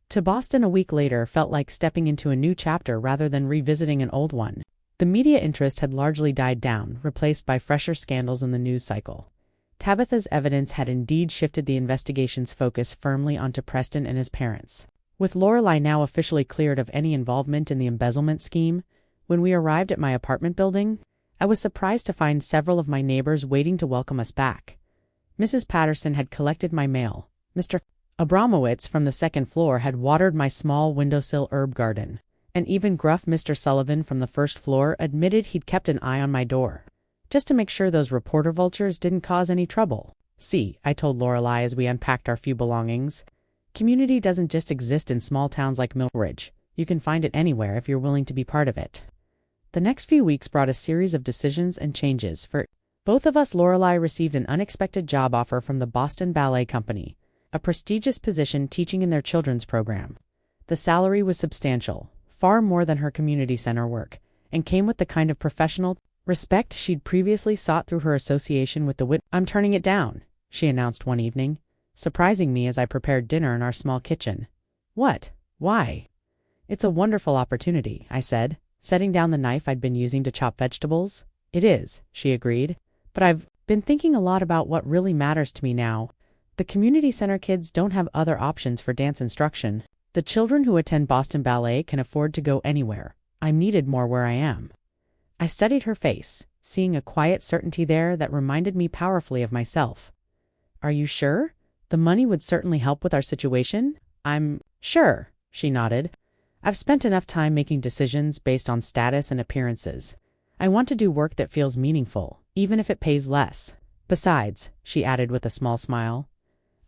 to Boston a week later felt like stepping into a new chapter rather than revisiting an old one. The media interest had largely died down, replaced by fresher scandals in the news cycle. Tabitha's evidence had indeed shifted the investigation's focus firmly onto Preston and his parents. With Lorelei now officially cleared of any involvement in the embezzlement scheme, when we arrived at my apartment building, I was surprised to find several of my neighbors waiting to welcome us back. Mrs. Patterson had collected my mail. Mr. Abramowitz from the second floor had watered my small windowsill herb garden, and even gruff Mr. Sullivan from the first floor admitted he'd kept an eye on my door, just to make sure those reporter vultures didn't cause any trouble. See, I told Lorelei as we unpacked our few belongings, community doesn't just exist in small towns like Millridge. You can find it anywhere if you're willing to be part of it. The next few weeks brought a series of decisions and changes. For both of us, Lorelei received an unexpected job offer from the Boston Ballet Company, a prestigious position teaching in their children's program. The salary was substantial, far more than her community center work, and came with the kind of professional respect she'd previously sought through her association with the I'm turning it down, she announced one evening, surprising me as I prepared dinner in our small kitchen. What? Why? It's a wonderful opportunity, I said, setting down the knife I'd been using to chop vegetables. It is, she agreed, but I've been thinking a lot about what really matters to me now. The community center kids don't have other options for dance instruction. The children who attend Boston Ballet can afford to go anywhere. I'm needed more where I am. I studied her face, seeing a quiet certainty there that reminded me powerfully of myself. Are you sure? The money would certainly help with our situation. I'm sure, she nodded. I've spent enough time making decisions based on status and appearances. I want to do work that feels meaningful, even if it pays less. Besides, she added with a small smile,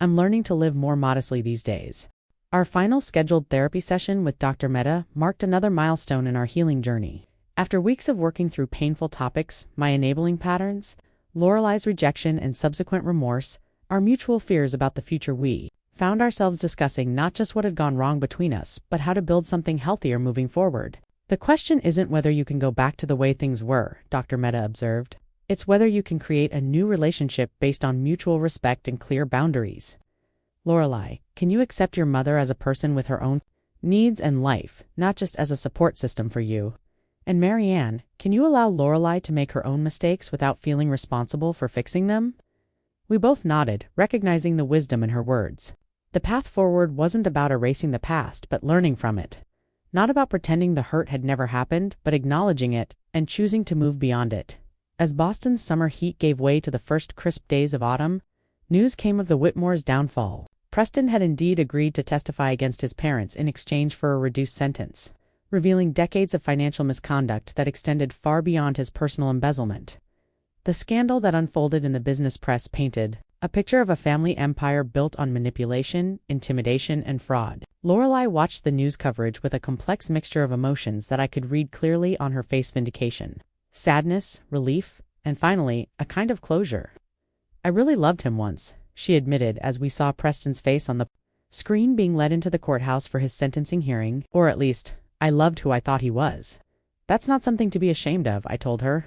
I'm learning to live more modestly these days. Our final scheduled therapy session with Dr. Mehta marked another milestone in our healing journey. After weeks of working through painful topics, my enabling patterns, Lorelei's rejection and subsequent remorse, our mutual fears about the future, we found ourselves discussing not just what had gone wrong between us, but how to build something healthier moving forward. The question isn't whether you can go back to the way things were, Dr. Mehta observed. It's whether you can create a new relationship based on mutual respect and clear boundaries. Lorelei, can you accept your mother as a person with her own needs and life, not just as a support system for you? And Marianne, can you allow Lorelei to make her own mistakes without feeling responsible for fixing them? We both nodded, recognizing the wisdom in her words. The path forward wasn't about erasing the past, but learning from it. Not about pretending the hurt had never happened, but acknowledging it and choosing to move beyond it. As Boston's summer heat gave way to the first crisp days of autumn, news came of the Whitmore's downfall. Preston had indeed agreed to testify against his parents in exchange for a reduced sentence, revealing decades of financial misconduct that extended far beyond his personal embezzlement. The scandal that unfolded in the business press painted a picture of a family empire built on manipulation, intimidation, and fraud. Lorelei watched the news coverage with a complex mixture of emotions that I could read clearly on her face: vindication, sadness, relief, and finally, a kind of closure. I really loved him once, she admitted as we saw Preston's face on the screen being led into the courthouse for his sentencing hearing, or at least, I loved who I thought he was. That's not something to be ashamed of, I told her.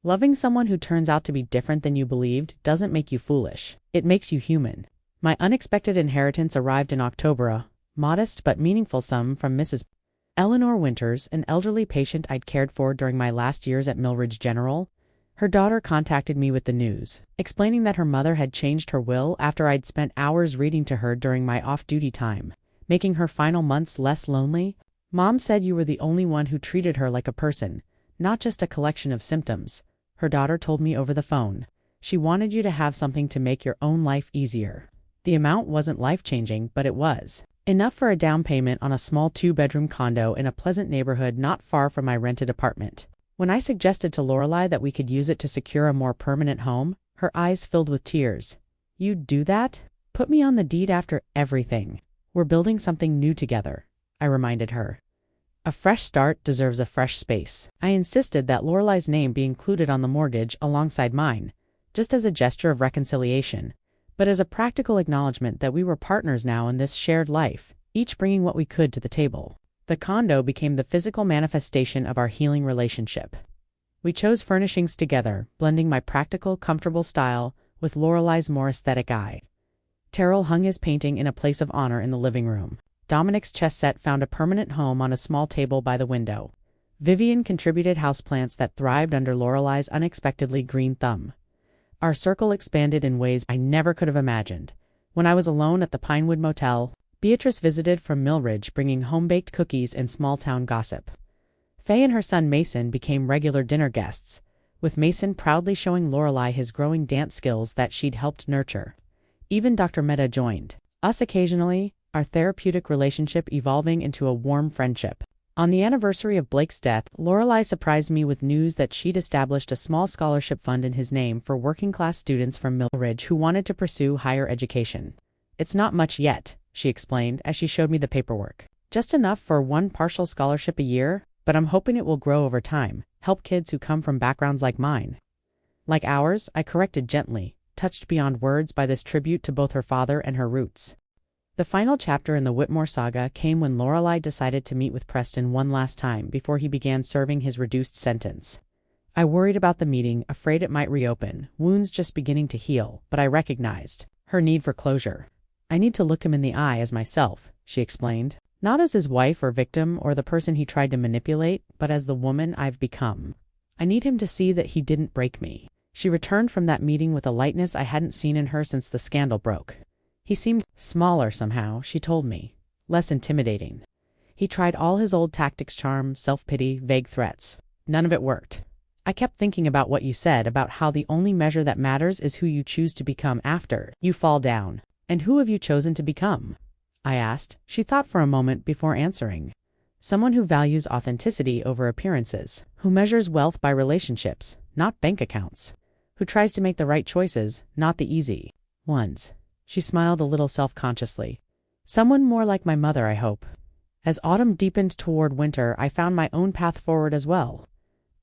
Loving someone who turns out to be different than you believed doesn't make you foolish. It makes you human. My unexpected inheritance arrived in October, a modest but meaningful sum from Mrs. Eleanor Winters, an elderly patient I'd cared for during my last years at Millridge General. Her daughter contacted me with the news, explaining that her mother had changed her will after I'd spent hours reading to her during my off-duty time, making her final months less lonely. Mom said you were the only one who treated her like a person, not just a collection of symptoms. her daughter told me over the phone. She wanted you to have something to make your own life easier. The amount wasn't life-changing, but it was enough for a down payment on a small 2-bedroom condo in a pleasant neighborhood not far from my rented apartment. When I suggested to Lorelei that we could use it to secure a more permanent home, her eyes filled with tears. "You'd do that? Put me on the deed after everything. We're building something new together," I reminded her. A fresh start deserves a fresh space. I insisted that Lorelei's name be included on the mortgage alongside mine, just as a gesture of reconciliation, but as a practical acknowledgement that we were partners now in this shared life, each bringing what we could to the table. The condo became the physical manifestation of our healing relationship. We chose furnishings together, blending my practical, comfortable style with Lorelei's more aesthetic eye. Terrell hung his painting in a place of honor in the living room. Dominic's chess set found a permanent home on a small table by the window. Vivian contributed houseplants that thrived under Lorelei's unexpectedly green thumb. Our circle expanded in ways I never could have imagined. When I was alone at the Pinewood Motel, Beatrice visited from Millridge bringing home-baked cookies and small-town gossip. Faye and her son Mason became regular dinner guests, with Mason proudly showing Lorelei his growing dance skills that she'd helped nurture. Even Dr. Mehta joined us occasionally, our therapeutic relationship evolving into a warm friendship. On the anniversary of Blake's death, Lorelei surprised me with news that she'd established a small scholarship fund in his name for working-class students from Millridge who wanted to pursue higher education. "It's not much yet," she explained as she showed me the paperwork. "Just enough for one partial scholarship a year, but I'm hoping it will grow over time, help kids who come from backgrounds like mine." "Like ours," I corrected gently, touched beyond words by this tribute to both her father and her roots. The final chapter in the Whitmore saga came when Lorelei decided to meet with Preston one last time before he began serving his reduced sentence. I worried about the meeting, afraid it might reopen, wounds just beginning to heal, but I recognized her need for closure. "I need to look him in the eye as myself," she explained. "Not as his wife or victim or the person he tried to manipulate, but as the woman I've become. I need him to see that he didn't break me." She returned from that meeting with a lightness I hadn't seen in her since the scandal broke. "He seemed smaller somehow," she told me, "less intimidating. He tried all his old tactics, charm, self-pity, vague threats. None of it worked." I kept thinking about what you said about how the only measure that matters is who you choose to become after you fall down. "And who have you chosen to become?" I asked. She thought for a moment before answering. "Someone who values authenticity over appearances, who measures wealth by relationships, not bank accounts, who tries to make the right choices, not the easy ones." She smiled a little self-consciously. "Someone more like my mother, I hope." As autumn deepened toward winter, I found my own path forward as well.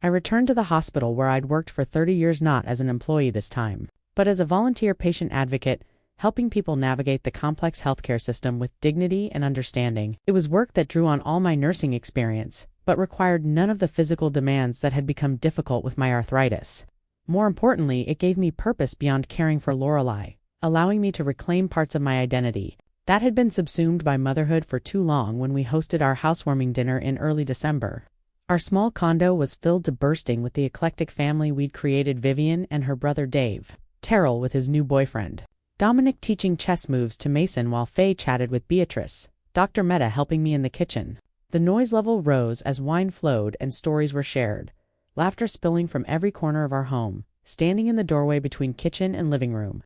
I returned to the hospital where I'd worked for 30 years, not as an employee this time, but as a volunteer patient advocate, helping people navigate the complex healthcare system with dignity and understanding. It was work that drew on all my nursing experience, but required none of the physical demands that had become difficult with my arthritis. More importantly, it gave me purpose beyond caring for Lorelei, allowing me to reclaim parts of my identity that had been subsumed by motherhood for too long. When we hosted our housewarming dinner in early December, our small condo was filled to bursting with the eclectic family we'd created: Vivian and her brother Dave, Terrell with his new boyfriend, Dominic teaching chess moves to Mason while Faye chatted with Beatrice, Dr. Mehta helping me in the kitchen. The noise level rose as wine flowed and stories were shared, laughter spilling from every corner of our home. Standing in the doorway between kitchen and living room,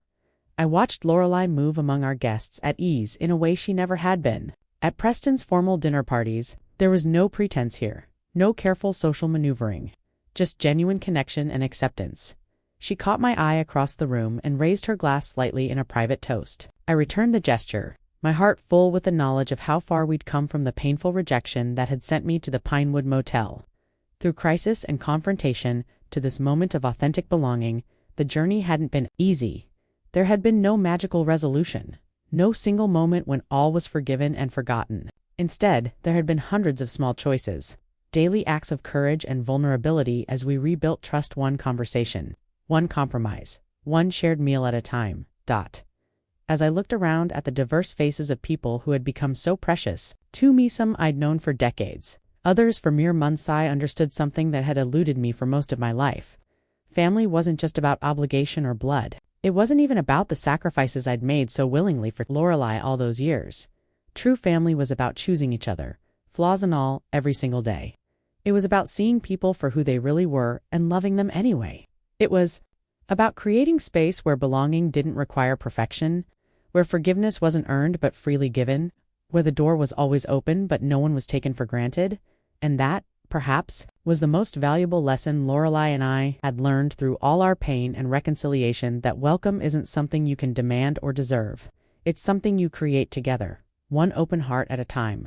I watched Lorelei move among our guests at ease in a way she never had been. At Preston's formal dinner parties, there was no pretense here, no careful social maneuvering, just genuine connection and acceptance. She caught my eye across the room and raised her glass slightly in a private toast. I returned the gesture, my heart full with the knowledge of how far we'd come from the painful rejection that had sent me to the Pinewood Motel. Through crisis and confrontation, to this moment of authentic belonging, the journey hadn't been easy. There had been no magical resolution, no single moment when all was forgiven and forgotten. Instead, there had been hundreds of small choices, daily acts of courage and vulnerability as we rebuilt trust, one conversation, one compromise, one shared meal at a time. As I looked around at the diverse faces of people who had become so precious to me, some I'd known for decades, others for mere months, I understood something that had eluded me for most of my life. Family wasn't just about obligation or blood. It wasn't even about the sacrifices I'd made so willingly for Lorelei all those years. True family was about choosing each other, flaws and all, every single day. It was about seeing people for who they really were and loving them anyway. It was about creating space where belonging didn't require perfection, where forgiveness wasn't earned but freely given, where the door was always open but no one was taken for granted, and that, perhaps, was the most valuable lesson Lorelei and I had learned through all our pain and reconciliation, that welcome isn't something you can demand or deserve. It's something you create together, one open heart at a time.